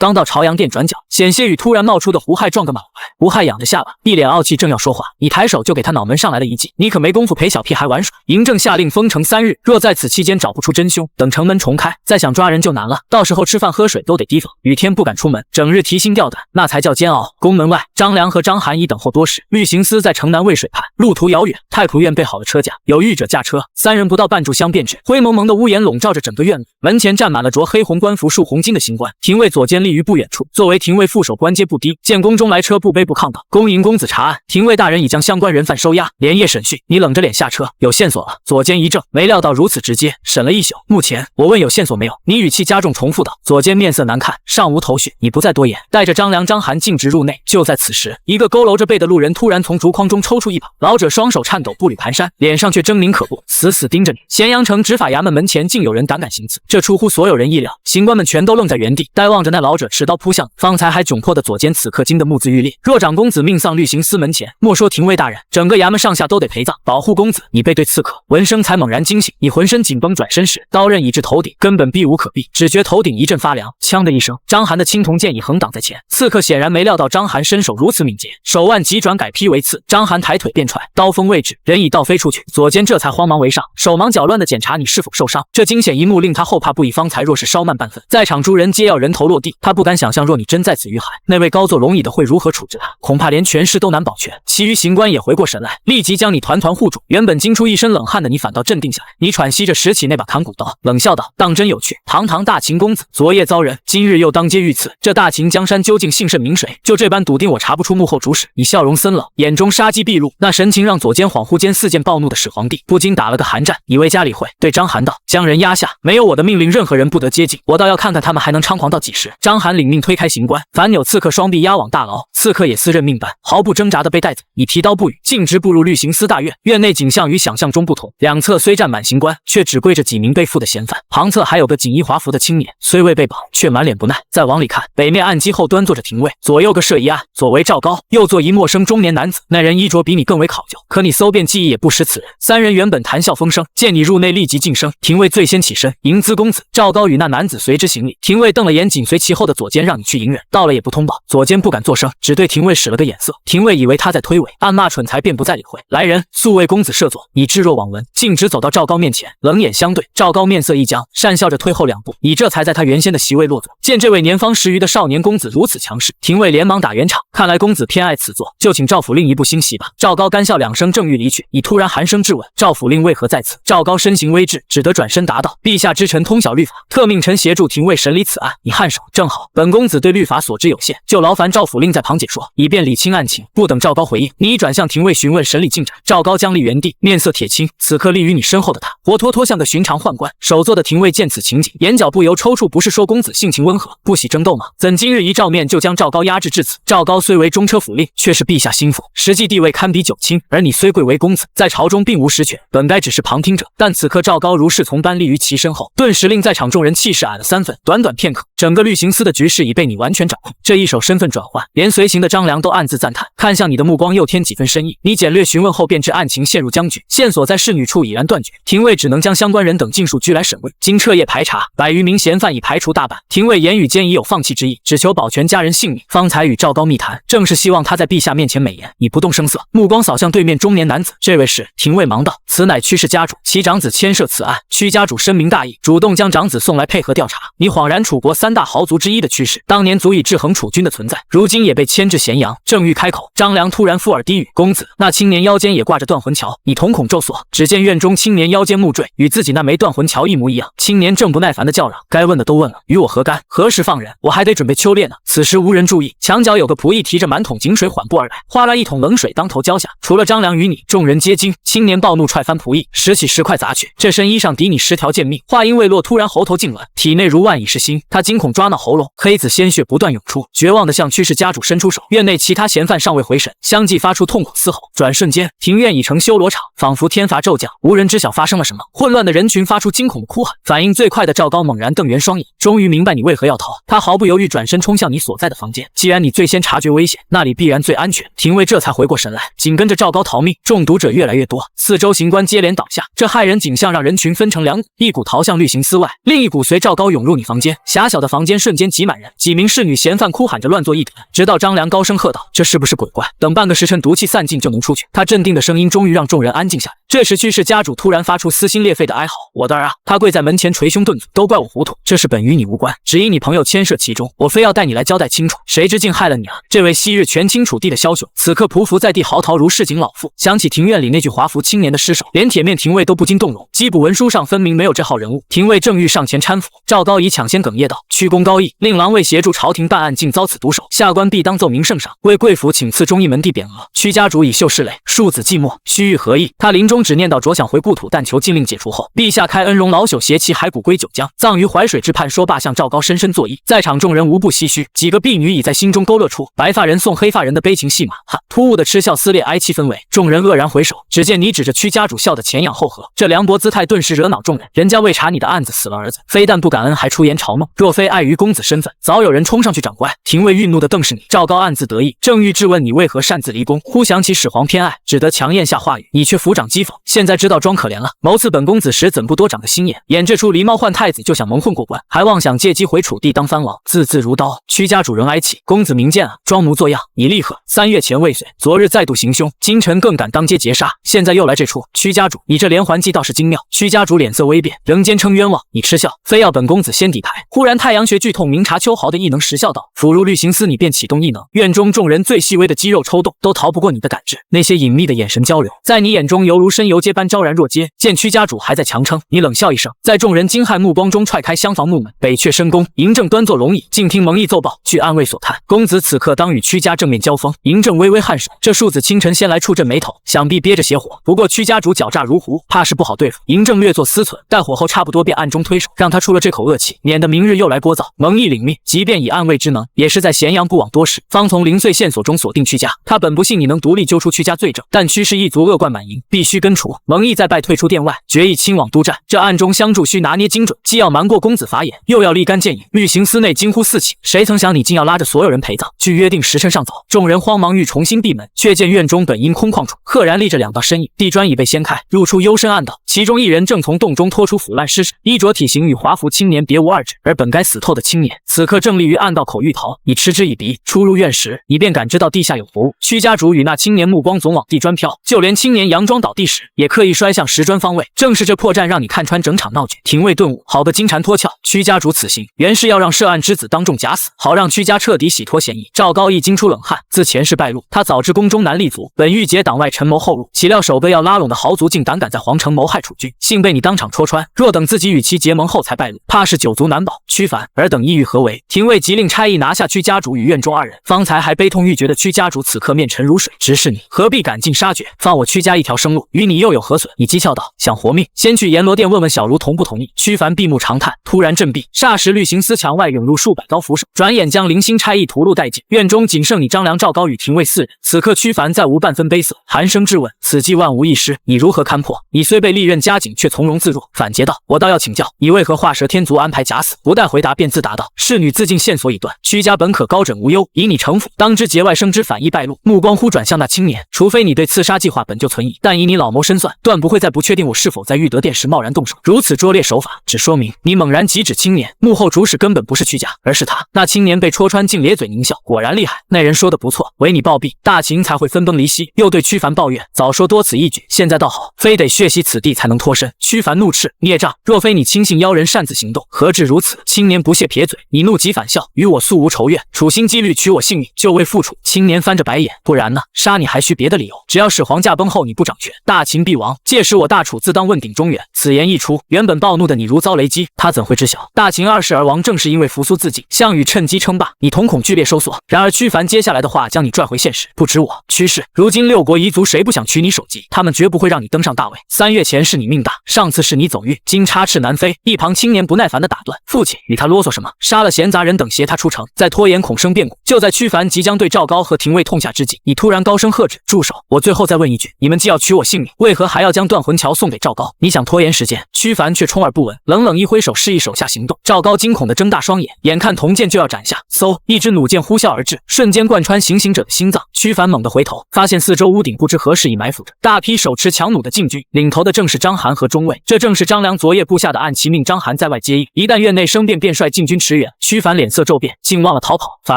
刚到朝阳殿转角，险些与突然冒出的胡亥撞个满怀。胡亥仰着下巴，一脸傲气，正要说话，你抬手就给他脑门上来了一记，你可没工夫陪小屁孩玩耍。嬴政下令封城3日，若在此期间找不出真凶，等城门重开，再想抓人就难了，到时候吃饭喝水都得提防，雨天不敢出门，整日提心吊胆，那才叫煎熬。宫门外，张良和章邯已等候多时，律刑司在城南渭水畔，路途遥远，太仆院备好了车驾，有御者驾车，3人不到半炷香便至。灰蒙蒙的屋檐笼罩着整个院子，门前站满了着黑红官服、束红巾的刑官。廷尉左监立于不远处，作为廷尉副手官阶不低，见宫中来车不卑不亢道：“恭迎公子查案。”廷尉大人已将相关人犯收押，连夜审讯。你冷着脸下车，有线索了。左监一怔，没料到如此直接，审了一宿。目前我问有线索没有，你语气加重重复道。左监面色难看，尚无头绪。你不再多言，带着张良、章邯径直入内。就在此时，一个佝偻着背的路人突然从竹筐中抽出一把，老者双手颤抖，步履蹒跚，脸上却狰狞可怖，死死盯着你。咸阳城执法衙门门前竟有人胆敢行刺，这出乎所有人意料。刑官们全都愣在原地，呆望着那老者持刀扑向。方才还窘迫的左监此刻惊得目眦欲裂。若长公子命丧律刑司门前，莫说廷尉大人，整个衙门上下都得陪葬，保护公子。你背对刺客，闻声才猛然惊醒，你浑身紧绷，转身时刀刃已至头顶，根本避无可避，只觉头顶一阵发凉。锵的一声，章邯的青铜剑已横挡在前。刺客显然没料到章邯身手如此敏捷，手腕急转改劈为刺。章邯抬腿便踹，刀锋未至，人已倒飞出去。左监这才慌忙围上，手忙脚乱地检查你是否受伤。这惊险一幕令他后怕不已，方才若是稍慢半分，在场诸人皆要人头落地。他不敢想象，若你真在此遇害，那位高坐龙椅的会如何处置他，恐怕连全尸都难保全。其余刑官也回过神来，立即将你团团护住。原本惊出一身冷汗的你反倒镇定下来，你喘息着拾起那把砍骨刀，冷笑道：“当真有趣，堂堂大秦公子，昨夜遭人，今日又当街遇刺，这大秦江山究竟姓甚名谁？就这般笃定我查不出幕后主使。”你笑容森冷，眼中杀机毕露，那神情让左监恍惚间似见暴怒的始皇帝，不禁打了个寒战。以为家里会对章邯道：“将人压下，没有我的命令，任何人不得接近。我倒要看看他们还能猖狂到几时。”章邯领命推开刑官，反扭刺客双臂押往大牢。刺客也似认命般，毫不挣扎地被带走。你提刀不语，径直步入律刑司大院。院内景象与想象中不同，两侧虽站满刑官，却只跪着几名被缚的嫌犯，旁侧还有个锦衣华服的青年，虽未被绑，却满脸不耐。再往里看，北面案几后端坐着廷尉，左右各设一案，左为赵高，右坐一陌生中年男子。那人衣着比你更为考究，可你搜遍记忆也不识此人。3人原本谈笑风生，见你入内立即噤声。廷尉最先起身迎咨公子。赵高与那男子随之行礼。廷尉瞪了眼紧随其后的左监，让你去迎人，到了也不通报。左监不敢作声，只对廷尉使了个眼色。廷尉以为他在推诿，暗骂蠢材，便不再理会。来人，速为公子设座。你置若罔闻，径直走到赵高面前，冷眼相对。赵高面色一僵，讪笑着退后2步，你这才在他原先的席位落座。见这位年方10余的少年公子如此强势，廷尉连忙打圆场，看来公子偏爱此座，就请赵府令一步欣席吧。赵高干笑2声，正欲离去，你突然寒声质问：“赵府令为何在此？”赵高身形微滞，只得转身答道：“陛下之臣通晓律法，特命臣协助廷尉审理此案。你颔首，正好，本公子对律法所知有限，就劳烦赵府令在旁解说，以便理清案情。”不等赵高回应，你已转向廷尉询问审理进展。赵高僵立原地，面色铁青。此刻立于你身后的他，活脱脱像个寻常宦官。首座的廷尉见此情景，眼角不由抽搐。不是说公子性情温和，不喜争斗吗？怎今日一照面就将赵高压制至此？赵高虽为中车府令，却是陛下心腹，实际地位堪比9卿，而你虽贵为公子，在朝中并无实权，本该只是旁听者。但此刻赵高如侍从般立于其身后，顿时令在场众人气势矮了3分。短短片刻，整个律刑司的局势已被你完全掌控。这一手身份转换，连随行的张良都暗自赞叹，看向你的目光又添几分深意。你简略询问后，便知案情陷入僵局，线索在侍女处已然断绝，廷尉只能将相关人等尽数拘来审问。经彻夜排查，100余名嫌犯已排除大半。廷尉言语间已有放弃之意，只求保全家人性命，方才与赵高密谈，正是希望他在陛下面前美言。你不动声色，目光扫向对面中年男子，这位是？廷尉忙道：“此乃屈氏家主，其长子牵涉此案，屈家主深明大义，主动将长子送来配合调查。你恍然楚国3三大豪族之一的趋势，当年足以制衡楚军的存在，如今也被牵至咸阳。郑玉开口，张良突然附耳低语：“公子，那青年腰间也挂着断魂桥，你瞳孔骤缩。”只见院中青年腰间木坠，与自己那枚断魂桥一模一样。青年正不耐烦地叫嚷：“该问的都问了，与我何干？何时放人？我还得准备秋猎呢。”此时无人注意，墙角有个仆役提着满桶井水缓步而来，哗啦一桶冷水当头浇下。除了张良与你，众人皆惊。青年暴怒，踹翻仆役，拾起石块砸去。这身衣裳抵你10条贱命。话音未落，突然喉头痉挛，体内如万蚁噬心。他惊恐抓挠喉咙，黑子鲜血不断涌出，绝望地向屈氏家主伸出手。院内其他嫌犯尚未回神，相继发出痛苦嘶吼。转瞬间，庭院已成修罗场，仿佛天罚骤降，无人知晓发生了什么。混乱的人群发出惊恐的哭喊。反应最快的赵高猛然瞪圆双眼，终于明白你为何要逃。他毫不犹豫转身冲向你所在的房间。既然你最先察觉危险，那里必然最安全。廷尉这才回过神来，紧跟着赵高逃命。中毒者越来越多，四周刑官接连倒下。这骇人景象让人群分成两股，一股逃向律刑司外，另一股随赵高涌入你房间。狭小的房间瞬间挤满人，几名侍女嫌犯哭喊着乱作一团，直到张良高声喝道：“这是不是鬼怪？等半个时辰毒气散尽就能出去。”他镇定的声音终于让众人安静下来。这时屈氏家主突然发出撕心裂肺的哀嚎：“我的儿啊！”他跪在门前捶胸顿足，都怪我糊涂，这事本与你无关，只因你朋友牵涉其中，我非要带你来交代清楚，谁知竟害了你啊！这位昔日权倾楚地的枭雄，此刻匍匐在地，嚎啕如市井老妇。想起庭院里那具华服青年的尸首，连铁面廷尉都不禁动容。缉捕文书上分明没有这号人物。廷尉正欲上前搀扶，赵高仪抢先哽咽道：“屈公高义，令郎为协助朝廷办案，竟遭此毒手，下官必当奏明圣上，为贵府请赐忠义门第匾额。屈家主以秀世累，庶子寂寞，须臾何意？”他临终只念到着想回故土，但求禁令解除后，陛下开恩容老朽携其骸骨归九江，葬于淮水之畔。说罢向赵高深深作揖。在场众人无不唏嘘，几个婢女已在心中勾勒出白发人送黑发人的悲情戏码。突兀的嗤笑撕裂哀戚氛围，众人愕然回首，只见你指着屈家主笑得前仰后合，这凉薄姿态顿时惹恼众人。人家为查你的案子死了儿子，非但不感恩，还出言嘲弄，若非碍于公子身份，早有人冲上去长官。廷尉愠怒的瞪视你。赵高暗自得意，正欲质问你为何擅自离宫，忽想起始皇偏爱，只得强咽下话语。你却抚掌讥讽，现在知道装可怜了。谋刺本公子时怎不多长个心眼，眼这出狸猫换太子就想蒙混过关，还妄想借机回楚地当藩王，字字如刀。屈家主仍哀泣，公子明鉴啊，装模作样，你立贺3月前未遂，昨日再度行凶，今晨更敢当街劫杀，现在又来这出。屈家主，你这连环计倒是精妙。屈家主脸色微变，仍坚称冤枉。你嗤笑，非要本公子先抵牌。忽然太阳穴剧痛明察秋毫的异能时笑道：“辅入律刑司，你便启动异能。”院中众人最细微的肌肉抽动，都逃不过你的感知。那些隐秘的眼神交流，在你眼中犹如深游街般昭然若揭。见屈家主还在强撑，你冷笑一声，在众人惊骇目光中踹开厢房木门。北阙深宫，嬴政端坐龙椅，静听蒙毅奏报。据暗卫所探，公子此刻当与屈家正面交锋。嬴政微微颔首，这庶子清晨先来触朕眉头，想必憋着邪火。不过屈家主狡诈如狐，怕是不好对付。嬴政略作思忖，待火候差不多便暗中推手，让他出了这口恶气，免得明日又来聒噪。蒙毅领命，即便以暗卫之能，也是在咸阳不枉多时，方从零碎线索中锁定屈家。他本不信你能独立揪出屈家罪证，但屈氏一族恶贯满盈，必须根除。蒙毅再拜退出殿外，决意亲往督战。这暗中相助需拿捏精准，既要瞒过公子法眼，又要立竿见影。律刑司内惊呼四起，谁曾想你竟要拉着所有人陪葬。据约定时辰上走，众人慌忙欲重新闭门，却见院中本应空旷处，赫然立着2道身影，地砖已被掀开，入出幽深暗道。其中一人正从洞中拖出腐烂尸身，衣着体型与华服青年别无二致，而本该死透的青年，此刻正立于暗道口欲逃。你嗤之以鼻，出入院时，你便感知到地下有活物。屈家主与那青年目光总往地砖飘，就连青年佯装倒地时，也刻意摔向石砖方位。正是这破绽让你看穿整场闹剧。廷尉顿悟，好个金蝉脱壳！屈家主此行原是要让涉案之子当众假死，好让屈家彻底洗脱嫌疑。赵高义惊出冷汗，自前世败露，他早知宫中难立足，本欲结党外陈谋后入，岂料手背要拉拢的豪族竟胆敢在皇城谋害楚军，幸被你当场戳穿。若等自己与其结盟后才败露，怕是9族难保。屈凡，尔等意欲何为？廷尉急令差役拿下屈家主与院中2人。方才还悲痛欲绝的屈家主，此刻面沉如水，直视你，何必赶尽杀绝，放我屈家一条生路，与你又有何损？你讥笑道：“想活命，先去阎罗殿问问小儒同不同意。”屈凡闭目长叹，突然振臂，霎时律刑司墙外涌入数百刀扶手，转眼将零星差役屠戮殆尽。院中仅剩你张良、赵高与廷尉4人。此刻屈凡再无半分悲色，寒声质问：“此计万无一失，你如何勘破？”你虽被历任加紧，却从容自若，反诘道：“我倒要请教，你为何画蛇添足安排假死？”不待回答，便自答道：“侍女自尽，线索已断，屈家本可高枕无忧，以你城府，当知节外生枝，反亦败露。”目光忽转向那青年，除非你对刺杀计划本就存疑，但以你老老谋深算，断不会在不确定我是否在玉德殿时贸然动手。如此拙劣手法，只说明你猛然急指青年，幕后主使根本不是屈家，而是他。那青年被戳穿，竟咧嘴狞笑，果然厉害。那人说的不错，唯你暴毙，大秦才会分崩离析。又对屈凡抱怨，早说多此一举，现在倒好，非得血洗此地才能脱身。屈凡怒斥，孽障，若非你轻信妖人擅自行动，何至如此？青年不屑撇嘴，你怒极反笑，与我素无仇怨，处心积虑取我性命，就为复楚。青年翻着白眼，不然呢？杀你还需别的理由？只要始皇驾崩后你不掌权，大秦必亡，届时我大楚自当问鼎中原。此言一出，原本暴怒的你如遭雷击，他怎会知晓大秦二世而亡，正是因为扶苏自尽。项羽趁机称霸，你瞳孔剧烈收缩。然而屈凡接下来的话将你拽回现实，不止我，屈氏，如今六国彝族谁不想取你首级？他们绝不会让你登上大位。3月前是你命大，上次是你走运，今插翅难飞。一旁青年不耐烦地打断，父亲，与他啰嗦什么？杀了闲杂人等挟他出城，再拖延恐生变故。就在屈凡即将对赵高和廷尉痛下之际，你突然高声喝止，住手！我最后再问一句，你们既要取我性命，为何还要将断魂桥送给赵高？你想拖延时间？屈凡却充耳不闻，冷冷一挥手示意手下行动。赵高惊恐地睁大双眼，眼看铜剑就要斩下，嗖，一支弩箭呼啸而至，瞬间贯穿行刑者的心脏。屈凡猛地回头，发现四周屋顶不知何时已埋伏着大批手持强弩的禁军，领头的正是章邯和中尉。这正是张良昨夜布下的暗棋，命章邯在外接应，一旦院内生变，便率禁军驰援。屈凡脸色骤变，竟忘了逃跑，反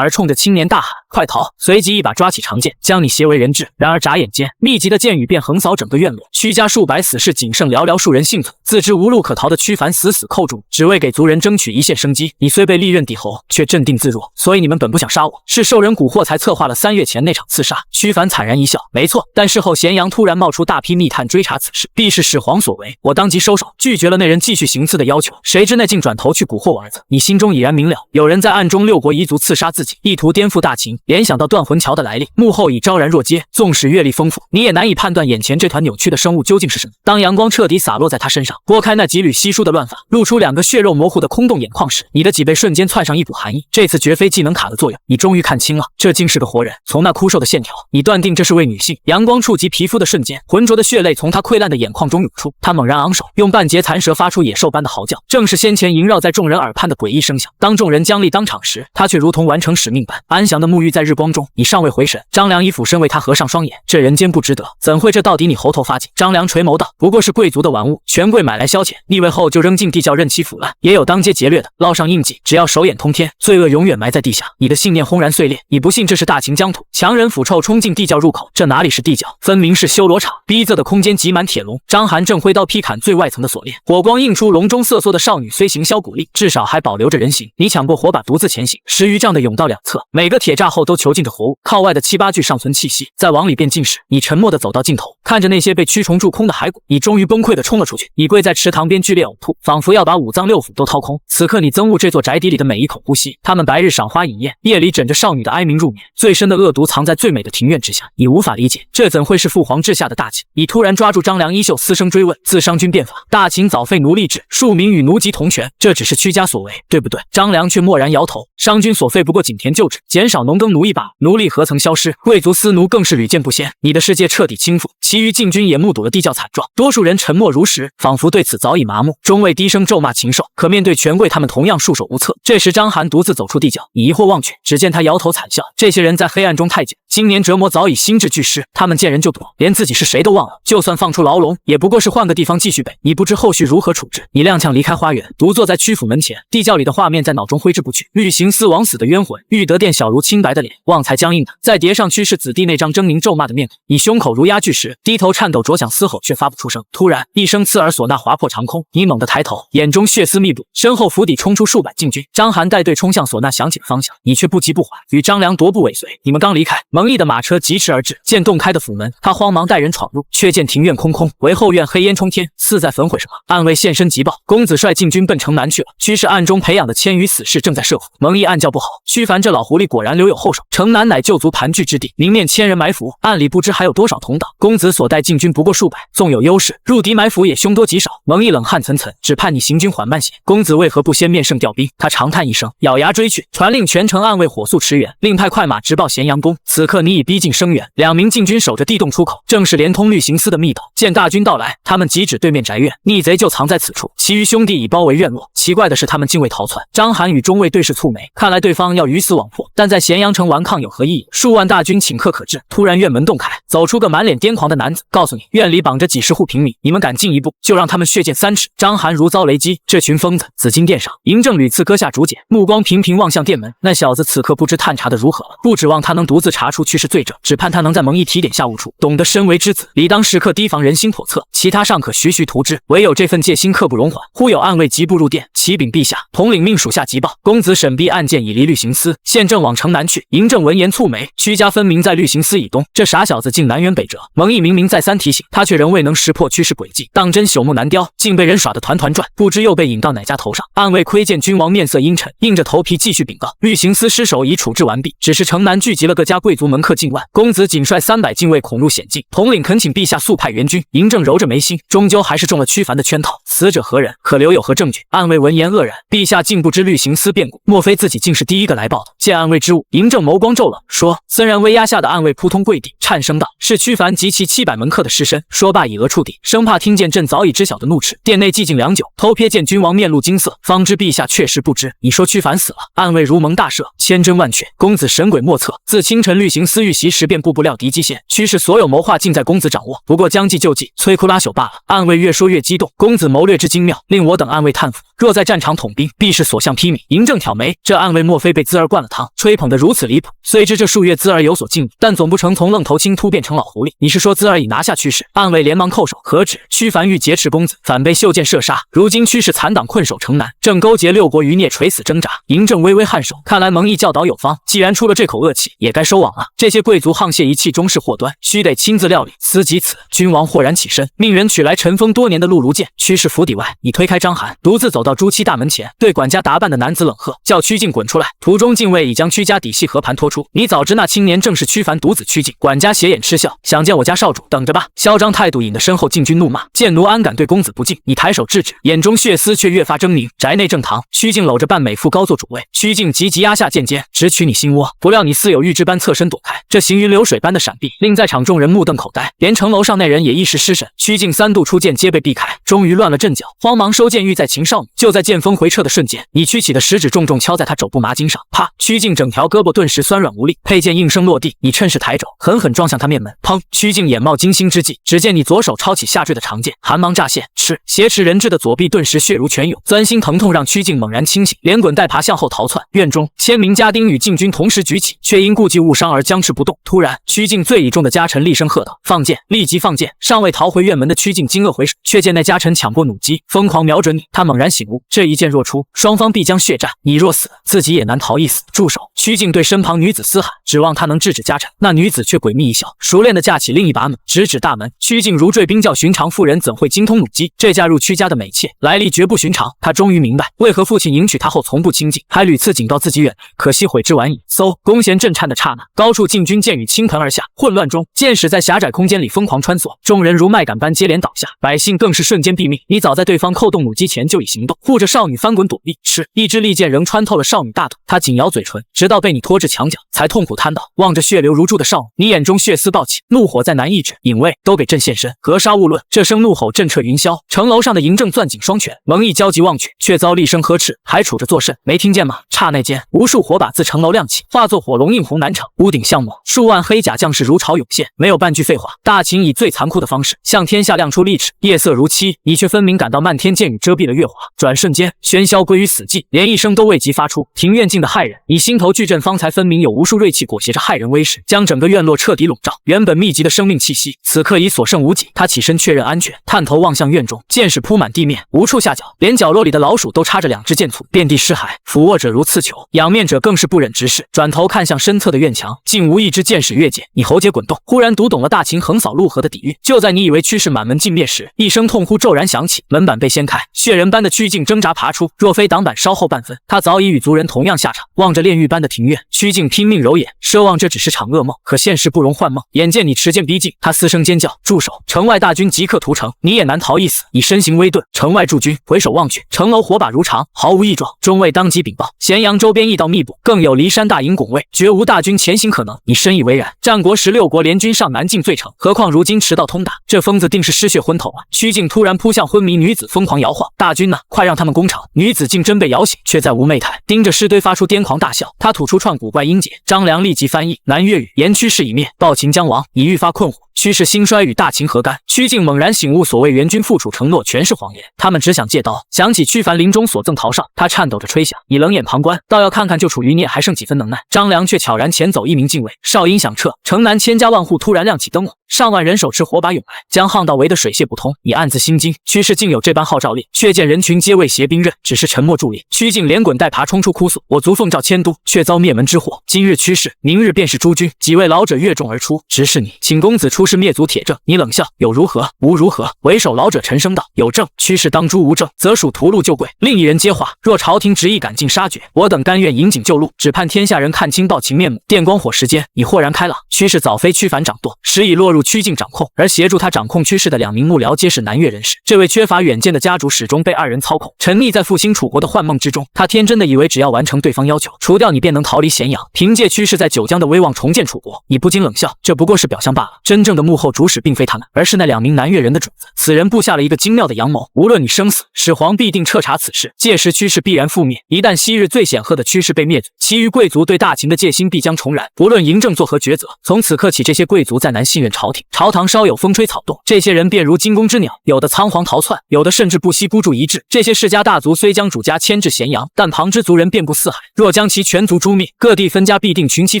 而冲着青年大喊，快逃！随即一把抓起长剑，将你挟为人质。然而眨眼间，密集的箭雨便横扫整个院落，屈家数百死士仅剩寥寥数人幸存。自知无路可逃的屈凡死死扣住，只为给族人争取一线生机。你虽被利刃抵喉，却镇定自若，所以你们本不想杀我，是受人蛊惑才策划了3月前那场刺杀。屈凡惨然一笑，没错，但事后咸阳突然冒出大批密探追查此事，必是始皇所为，我当即收手，拒绝了那人继续行刺的要求。谁知那竟转头去蛊惑我儿子。你心中已然明了，有人在暗中六国彝族刺杀自己，意图颠覆大秦。联想到断魂桥的来历，幕后已昭然若揭，纵使阅历丰富，你也难以判断眼前这团扭曲的生物究竟是什么。当阳光彻底洒落在他身上，拨开那几缕稀疏的乱发，露出2个血肉模糊的空洞眼眶时，你的脊背瞬间窜上一股寒意。这次绝非技能卡的作用，你终于看清了，这竟是个活人。从那枯瘦的线条，你断定这是位女性。阳光触及皮肤的瞬间，浑浊的血泪从她溃烂的眼眶中涌出，她猛然昂首，用半截残蛇发出野兽般的嚎叫，正是先前萦绕在众人耳畔的诡异声响。当众人将立当场时，她却如同完成使命般安详地沐浴在日光中。你尚未回神，张良已俯身为她合上双眼。这人间不值得，怎会这到底你喉头发紧？张良垂眸道，不过是贵族的玩物，权贵买来消遣，立位后就扔进地窖任其腐烂。也有当街劫掠的，烙上印记，只要手眼通天，罪恶永远埋在地下。你的信念轰然碎裂，你不信这是大秦疆土，强人腐臭冲进地窖入口，这哪里是地窖，分明是修罗场。逼仄的空间挤满铁笼，章邯正挥刀劈砍最外层的锁链，火光映出笼中瑟缩的少女，虽行销骨力，至少还保留着人形。你抢过火把独自前行，10余丈的甬道两侧，每个铁栅后都囚禁着活物，靠外的7、8具尚存气息，再往里便尽是。你沉默地走到尽头，看着那些被蛆虫蛀空的骸骨，你终于崩溃地冲了出去。你跪在池塘边剧烈呕吐，仿佛要把5脏6腑都掏空。此刻你憎恶这座宅邸里的每一口呼吸，他们白日赏花饮宴，夜里枕着少女的哀鸣入眠，最深的恶毒藏在最美的庭院之下。你无法理解，这怎会是父皇治下的大秦？你突然抓住张良衣袖，嘶声追问：自商君变法，大秦早废奴隶制，庶民与奴籍同权，这只是屈家所为，对不对？张良却默然摇头，商君所废不过井田旧制，减少农耕奴役罢了，奴隶何曾消失？贵族私奴更是屡见不鲜。你的世界彻底倾覆，其余禁军也目睹了地窖惨状，多数人沉默如石，仿佛对此早已麻木。中尉低声咒骂禽兽，可面对权贵，他们同样束手无策。这时章邯独自走出地窖，你疑惑望去，只见他摇头惨笑。这些人在黑暗中太久，经年折磨早已心智俱失，他们见人就躲，连自己是谁都忘了。就算放出牢笼，也不过是换个地方继续背。你不知后续如何处置，你踉跄离开花园，独坐在曲阜门前，地窖里的画面在脑中挥之不去。律刑司枉死的冤魂，玉德殿小如清白的脸，旺财僵硬的，再叠上屈氏子弟那张狰狞咒骂的面孔，你胸口如压巨石，低头颤抖着想嘶吼，却发不出声。突然一声刺耳唢呐划破长空，你猛地抬头，眼中血丝密布，身后府邸冲出数百禁军，章邯带队冲向唢呐响起的方向，你却不急不缓，与张良踱步尾随。你们刚离开，蒙毅的马车疾驰而至，见洞开的府门，他慌忙带人闯入，却见庭院空空，唯后院黑烟冲天，似在焚毁什么。暗卫现身急报，公子率禁军奔城南去了。屈氏暗中培养的1000余死士正在设伏。蒙毅暗叫不好，屈凡这老狐狸果然留有后手，城南乃救族盘踞之地，明面1000人埋伏，暗里不知还有多少同党。公子所带禁军不过数百，纵有优势，入敌埋伏也凶多吉少。蒙毅冷汗涔涔，只盼你行军缓慢些。公子为何不先面圣调兵？他长叹一声，咬牙追去，传令全城暗卫火速驰援，另派快马直报咸阳宫。此刻你已逼近声源，2名禁军守着地洞出口，正是连通律刑司的密道。见大军到来，他们急指对面宅院，逆贼就藏在此处，其余兄弟已包围院落。奇怪的是，他们竟未逃窜。章邯与中尉对视蹙眉，看来对方要鱼死网破，但在咸阳城顽抗有何意义？数万大军顷刻可至。突然院门洞开，走出个满脸癫狂的的男子，告诉你，院里绑着几十户平民，你们敢进一步，就让他们血溅3尺。张涵如遭雷击，这群疯子！紫金殿上，嬴政屡次割下竹简，目光频频望向殿门。那小子此刻不知探查的如何了，不指望他能独自查出去世罪证，只盼他能在蒙毅提点下悟出，懂得身为之子，理当时刻提防人心叵测，其他尚可徐徐图之，唯有这份戒心刻不容缓。忽有暗卫疾步入殿，启禀陛下，统领命属下急报，公子审毕案件已离律刑司，现正往城南去。嬴政闻言蹙眉，屈家分明在律刑司以东，这傻小子竟南辕北辙。蒙毅明明再三提醒，他却仍未能识破趋势轨迹，当真朽木难雕，竟被人耍得团团转，不知又被引到哪家头上。暗卫窥见君王面色阴沉，硬着头皮继续禀告，律刑司尸首已处置完毕，只是城南聚集了各家贵族门客近万，公子仅率300禁卫恐入险境，统领恳请陛下速派援军。嬴政揉着眉心，终究还是中了屈凡的圈套。死者何人？可留有何证据？暗卫闻言愕然，陛下竟不知律刑司变故，莫非自己竟是第一个来报的？见暗卫之物，嬴政眸光骤冷，说：“森然威压下的暗卫扑通跪地，颤声道：‘是屈凡及其700门客的尸身。’说罢以额触地，生怕听见朕早已知晓的怒斥。殿内寂静良久，偷瞥见君王面露惊色，方知陛下确实不知。你说屈凡死了？暗卫如蒙大赦，千真万确，公子神鬼莫测。自清晨律刑司遇袭时，便步步料敌机先，驱使所有谋划尽在公子掌握，不过将计就计，摧枯拉朽罢了。”暗卫越说越激动，公子谋略之精妙，令我等暗卫叹服。若在战场统兵，必是所向披靡。嬴政挑眉，这暗卫莫非被滋儿灌了汤，吹捧得如此离谱？虽知这数月滋儿有所进步，但总不成从愣头青突变成老狐狸。你是说滋儿已拿下趋势？暗卫连忙叩首，何止？屈凡欲劫持公子，反被袖箭射杀。如今趋势残党困守城南，正勾结6国余孽垂死挣扎。嬴政微微颔首，看来蒙毅教导有方，既然出了这口恶气，也该收网了。这些贵族沆瀣一气，终是祸端，须得亲自料理。思及此，君王豁然起身，命人取来尘封多年的陆如剑。趋势府邸外，你推开张涵，独自走到朱漆大门前，对管家打扮的男子冷喝，叫曲靖滚出来。途中禁卫已将屈家底细和盘托出，你早知那青年正是屈凡独子曲靖。管家斜眼嗤笑，想见我家少主，等着吧。嚣张态度引得身后禁军怒骂，贱奴安敢对公子不敬？你抬手制止，眼中血丝却越发狰狞。宅内正堂，曲靖搂着半美妇高坐主位，曲靖急急压下剑尖，直取你心窝。不料你似有预知般侧身躲开，这行云流水般的闪避，令在场众人目瞪口呆，连城楼上那人也一时失神。曲靖3度出剑，皆被避开，终于乱了阵脚，慌忙收剑欲再擒少女。就在剑锋回撤的瞬间，你屈起的食指重重敲在他肘部麻筋上，啪！曲靖整条胳膊顿时酸软无力，佩剑应声落地。你趁势抬肘，狠狠撞向他面门，砰！曲靖眼冒金星之际，只见你左手抄起下坠的长剑，寒芒乍现，斥挟持人质的左臂顿时血如泉涌，钻心疼痛让曲靖猛然清醒，连滚带爬向后逃窜。院中1000名家丁与禁军同时举起，却因顾忌误伤而僵持不动。突然，曲靖最倚重的家臣厉声喝道：“放箭！”立即放箭。尚未逃回院门的曲靖惊愕回首，却见那家臣抢过弩机，疯狂瞄准你。他猛然醒悟，这一箭若出，双方必将血战，你若死，自己也难逃一死。住手！曲靖对身旁女子嘶喊，指望他能制止家臣。那女子却诡秘一笑，熟练地架起另一把弩，直指大门。曲靖如坠冰窖，寻常妇人怎会精通弩机？这嫁入曲家的美妾，来历绝不寻常。他终于明白，为何父亲迎娶她后从不亲近，还屡次警告自己远离，可惜悔之晚矣。嗖！弓弦震颤的刹那，高处禁军箭雨倾盆而下，混乱中，箭矢在狭窄空间里疯狂穿梭，众人如麦秆般接连倒下，百姓更是瞬间毙命。你早在对方扣动弩机前就已行动，护着少女翻滚躲避。是一支利箭仍穿透了少女大腿，她紧咬嘴唇，直到被你拖至墙角，才痛苦瘫倒。望着血流如注的少女，你眼中血丝暴起，怒火再难抑制。隐卫都给朕现身，格杀勿论！这声怒吼震彻云霄，城楼上的嬴政攥紧双拳，蒙毅焦急望去，却遭厉声呵斥，还杵着作甚？没听见吗？刹那间，无数火把自城楼亮起，化作火龙映红南城，屋顶相抹，数万黑甲将士如潮涌现。没有半句废话，大秦以最残酷的方式向天下亮出利齿。夜色如漆，你却分明感到漫天箭雨遮蔽了月华。转瞬间，喧嚣归于死寂，连一声都未及发出。庭院静的骇人，你心头巨震，方才分明有无数锐气裹挟着骇人威势，将整个院落彻底笼罩。原本密集的生命气息，此刻已所剩无几。他起身确认安全，探头望向院中，箭矢铺满地面，无处下脚，连角落里的老鼠都插着2只箭簇，遍地尸骸。俯卧者如刺球，仰面者更是不忍直视。转头看向身侧的院墙，竟无一支箭矢越界。你喉结滚动，忽然读懂了大秦横扫陆河的底蕴。就在你以为趋势满门尽灭时，一声痛呼骤然响起，门板被掀开，血人般的曲靖挣扎爬出。若非挡板稍后半分，他早已与族人同样下场。望着炼狱般的庭院，曲靖拼命揉眼，奢望这只是场噩梦，可现实不容幻梦。眼见你持剑逼近，他嘶声尖叫：“住手！城外大军即刻屠城，你也难逃一死。”你身形微顿，城外驻军回首望去，城楼火把如常，毫无异状。中尉当即禀报，咸阳周边驿道密布，更有骊山大营拱卫，绝无大军前行可能。你深以为然。战国时6国联军上南进罪城，何况如今驰道通达，这疯子定是失血昏头啊！曲靖突然扑向昏迷女子，疯狂摇晃：“大军呢？快让他们攻城！”女子竟真被摇醒，却再无媚态，盯着尸堆发出癫狂大笑。笑，他吐出串古怪音节。张良立即翻译南粤语：言趋势已灭，暴秦将亡，已愈发困惑。趋势兴衰与大秦何干？曲靖猛然醒悟，所谓援军复楚承诺全是谎言，他们只想借刀。想起屈凡临终所赠陶绍，他颤抖着吹响。你冷眼旁观，倒要看看救楚余孽还剩几分能耐。张良却悄然前走一名禁卫，哨音响彻，城南千家万户突然亮起灯笼，上万人手持火把涌来，将巷道围得水泄不通。你暗自心惊，屈氏竟有这般号召令，却见人群皆为携兵刃，只是沉默伫立。曲靖连滚带爬冲出哭诉：我族奉诏迁都，却遭灭门之祸。今日屈氏，明日便是诸军。几位老者跃众而出，直视你，请公子出示灭族帖证。你冷笑：有如何？无如何？为首老者沉声道：有证。屈氏当诛无证，则属屠戮就跪。另一人接话：若朝廷执意赶尽杀绝，我等甘愿引颈就戮，只盼天下人看清暴秦面目。电光火石间，已豁然开朗。屈氏早非屈凡掌舵，实已落入曲靖掌控，而协助他掌控屈氏的2名幕僚皆是南越人士。这位缺乏远见的家主始终被2人操控，沉溺在复兴楚国的幻梦之中。他天真的以为只要完成对方要求，除掉你便能逃离咸阳，凭借屈氏在九江的威望重建楚国。你不禁冷笑，这不过是表象罢了。真正的幕后主使并非他们，而是那2名南越人的种子。此人布下了一个精妙的阳谋，无论你生死，始皇必定彻查此事，届时屈氏必然覆灭。一旦昔日最显赫的屈氏被灭族，其余贵族对大秦的戒心必将重燃。不论嬴政作何抉择，从此刻起，这些贵族再难信任朝廷。朝堂稍有风吹草动，这些人便如惊弓之鸟，有的仓皇逃窜，有的甚至不惜孤注一掷。这些世家大族虽将主家迁至咸阳，但旁支族人遍布四海，若将其全族诛灭，各地分家必定群起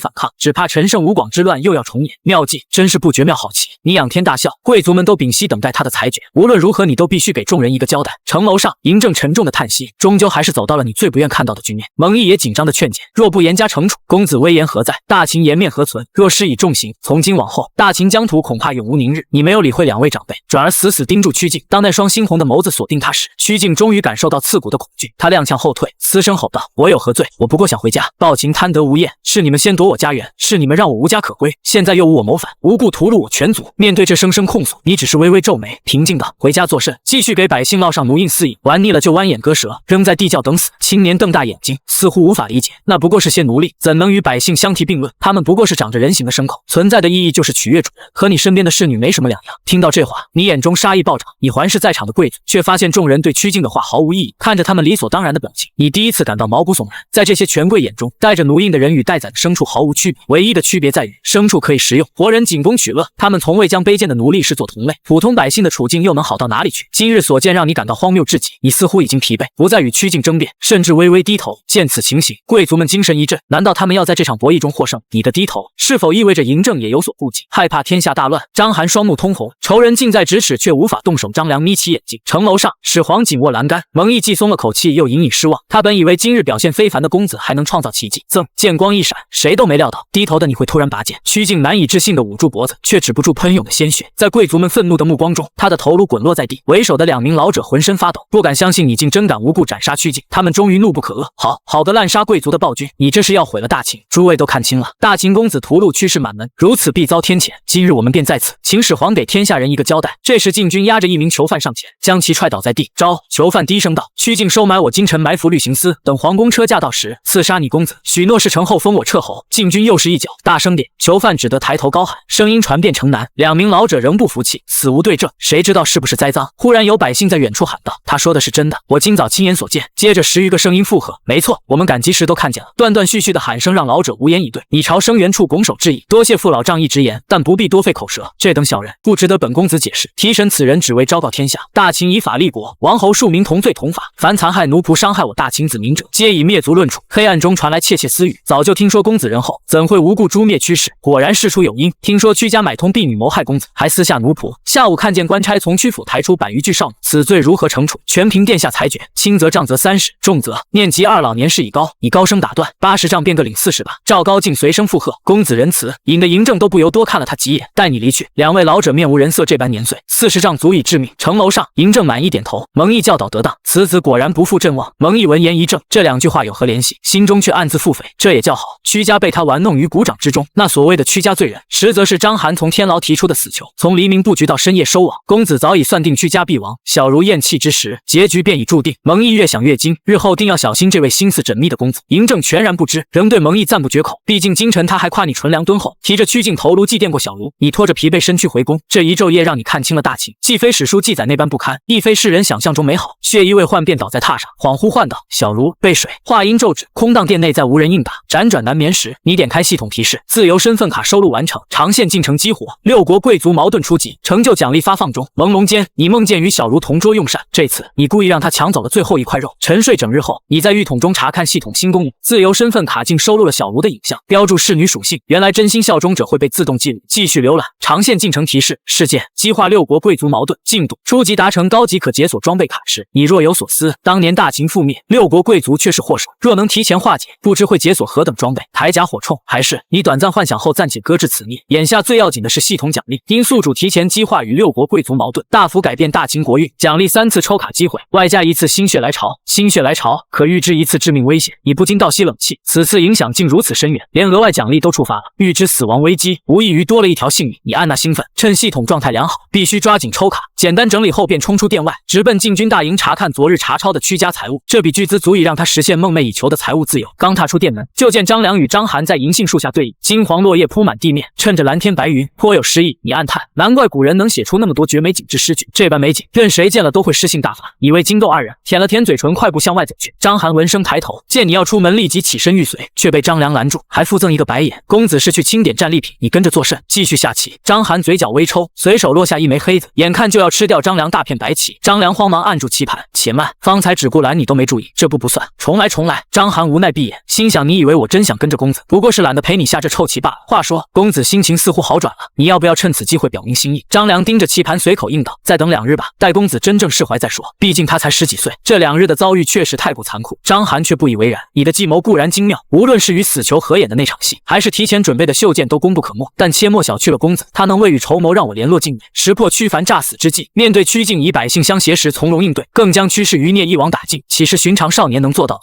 反抗，只怕陈胜吴广之乱又要重演。妙计真是不绝妙好棋。你仰天大笑，贵族们都屏息等待他的裁决。无论如何，你都必须给众人一个交代。城楼上，嬴政沉重的叹息，终究还是走到了你最不愿看到的局面。蒙毅也紧张的劝解：若不严加惩处，公子威严何在？大秦颜面何存？若施以重刑，从今往后，大秦疆土恐怕永无宁日。你没有理会2位长辈，转而死死盯住曲靖。当那双猩红的眸子锁定他时，曲靖终于感受到刺骨的恐惧，他踉跄后退，嘶声吼道：我有何罪？我不过想回家。暴秦贪得无厌，是你们先夺我家园，是你们让我无家可归，现在又无我谋反，无故屠戮我全族。面对这声声控诉，你只是微微皱眉，平静道：回家作甚？继续给百姓烙上奴印私饮，玩腻了就剜眼割舌，扔在地窖等死。青年瞪大眼睛，似乎无法理解，那不过是些奴隶，怎能与百姓相提并论？他们不过是长着人形的牲口，存在的意义就是取悦主人，和你身边的侍女没什么两样。听到这话，你眼中杀意暴涨，你环视在场的贵族，却发现众人对曲靖的话毫无意义。看着他们理所当然的表情，你第一次感到毛骨悚然。在这些权贵眼中，带着奴印的人与待宰的牲畜毫无区别，唯一的区别在于牲畜可以食用，活人仅供取乐。他们从未将卑贱的奴隶视作同类，普通百姓的处境又能好到哪里去？今日所见让你感到荒谬至极，你似乎已经疲惫，不再与曲靖争辩，甚至微微低头。见此情形，贵族们精神一振，难道他们要在这场博弈中获胜？你的低头是否意味着嬴政也有所顾忌，害怕天下大乱？章邯双目通红，仇人近在咫尺，却无法动手。张良眯起眼睛，城楼上，始皇紧握栏杆，蒙毅既松了口气，又隐隐失望。他本以为今日表现非凡的公子还能创造奇迹，剑光一闪，谁都没料到低头的你会突然拔剑。曲靖难以置信地捂住脖子，却止不住喷涌的鲜血。在贵族们愤怒的目光中，他的头颅滚落在地。为首的2名老者浑身发抖，不敢相信你竟真敢无故斩杀曲靖。他们终于怒不可遏，好个滥杀贵族的暴君，你这是要毁了大秦！诸位都看清了，大秦公子屠戮屈氏满门，如此必遭天谴。今日我们便在此请始皇给天下人一个交代。这时禁军押着一名囚犯上前，将其踹倒在地。招！囚犯低声道：曲靖收买我京城埋伏律刑司，等皇宫车驾到时刺杀你公子，许诺事成后封我彻侯。禁军又是一脚，大声点！囚犯只得抬头高喊，声音传遍城南。2名老者仍不服气，死无对证，谁知道是不是栽赃？忽然有百姓在远处喊道：他说的是真的，我今早亲眼所见。接着10余个声音附和：没错，我们赶集时都看见了。断断续续的喊声让老者无言以对。你朝声援处拱手致意，多谢父老仗义直言，但不必多费口舌。这等小人不值得本公子解释。提审此人只为昭告天下，大秦以法立国，王侯庶民同罪同罚，凡残害奴仆伤害我大秦子民者，皆以灭族论处。黑暗中传来窃窃私语，早就听说公子仁厚，怎会无故诛灭屈氏？果然事出有因。听说屈家买通婢女谋害公子，还私下奴仆。下午看见官差从曲府抬出100余具少女，此罪如何惩处？全凭殿下裁决。轻则杖责30，重则念及2老年事已高，你高声打断，80杖便各领40把。赵高竟随声附和：公子仁慈。引得嬴政都不由多看了他几眼。待你离去，2位老者面无人色，这般年岁，40杖足以致命。城楼上，嬴政满意点头，蒙毅教导得当，此子果然不负众望。蒙毅闻言一怔，这2句话有何联系？心中却暗自腹诽，这也叫好。屈家被他玩弄于股掌之中，那所谓的屈家罪人，实则是章邯从天牢提出的死囚，从黎明布局到深夜收网。公子早已算定屈家必亡，小如咽气之时，结局便已注定。蒙毅越想越惊，日后定要小心这位心思缜密的公子。嬴政全然不知，仍对蒙毅赞不绝口。毕竟京城他还夸你纯良敦厚，提着曲靖头颅祭奠过小卢，你拖着疲惫身躯回宫，这一昼夜让你看清了大秦，既非史书记载那般不堪，亦非世人想象中美好。血衣未换便倒在榻上，恍惚唤道：“小茹，备水。”话音骤止，空荡店内再无人应答。辗转难眠时，你点开系统提示，自由身份卡收录完成，长线进程激活，6国贵族矛盾初级，成就奖励发放中。朦胧间，你梦见与小茹同桌用膳，这次你故意让他抢走了最后一块肉。沉睡整日后，你在浴桶中查看系统新功能，自由身份卡竟收录了小茹的影像，标注侍女属性。原来真心效忠者会被自动记录。继续浏览长线进程提示事件：激化6国贵族矛盾进度，初级达成高级可解锁装备卡时，你若有所思，当年大秦覆灭，6国贵族却是祸首，若能提前化解，不知会解锁何等装备，铠甲火铳。还是你短暂幻想后暂且搁置此念，眼下最要紧的是系统奖励，因宿主提前激化与6国贵族矛盾，大幅改变大秦国运，奖励3次抽卡机会，外加1次心血来潮。心血来潮可预知1次致命危险，你不禁倒吸冷气，此次影响竟如此深远，连额外奖励都触发了，预知死亡危机，无异于多了一条性命。你按捺兴奋，趁系统状态良好，必须抓紧抽卡。简单整理后便冲出店外，直奔禁军大营查看昨日查抄的屈家财物，这笔巨资足以让他实现梦寐以求的财务自由。刚踏出店门，就见张良与张邯在银杏树下对弈，金黄落叶铺满地面，衬着蓝天白云，颇有诗意。你暗叹，难怪古人能写出那么多绝美景致诗句，这般美景，任谁见了都会诗兴大发。以为惊动二人，舔了舔嘴唇，快步向外走去。张邯闻声抬头，见你要出门，立即起身欲随，却被张良拦住，还附赠一个白眼：“公子是去清点战利品，你跟着作甚？”继续下棋。张邯嘴角微抽，随手落下一枚黑子，眼看就要吃掉张良大片白棋。张良慌忙按住棋盘：“且慢，方才只顾拦你都没注意，这步不算，重来重来。”张邯无奈闭眼，心想：你以为我真想跟着公子，不过是懒得陪你下这臭棋罢了。话说，公子心情似乎好转了，你要不要趁此机会表明心意？张良盯着棋盘随口应道：“再等2日吧，待公子真正释怀再说，毕竟他才10几岁。”这2日的遭遇确实太过残酷，张邯却不以为然。你的计谋固然精妙，无论是与死囚合演的那场戏，还是提前准备的袖剑，都功不可没，但切莫小觑了公子，他能未雨绸缪，让我联络晋美，识破屈凡诈死之计，面对曲靖以百姓相挟时从容应对，更将屈氏余孽一网打尽，岂是寻常少年能做到的？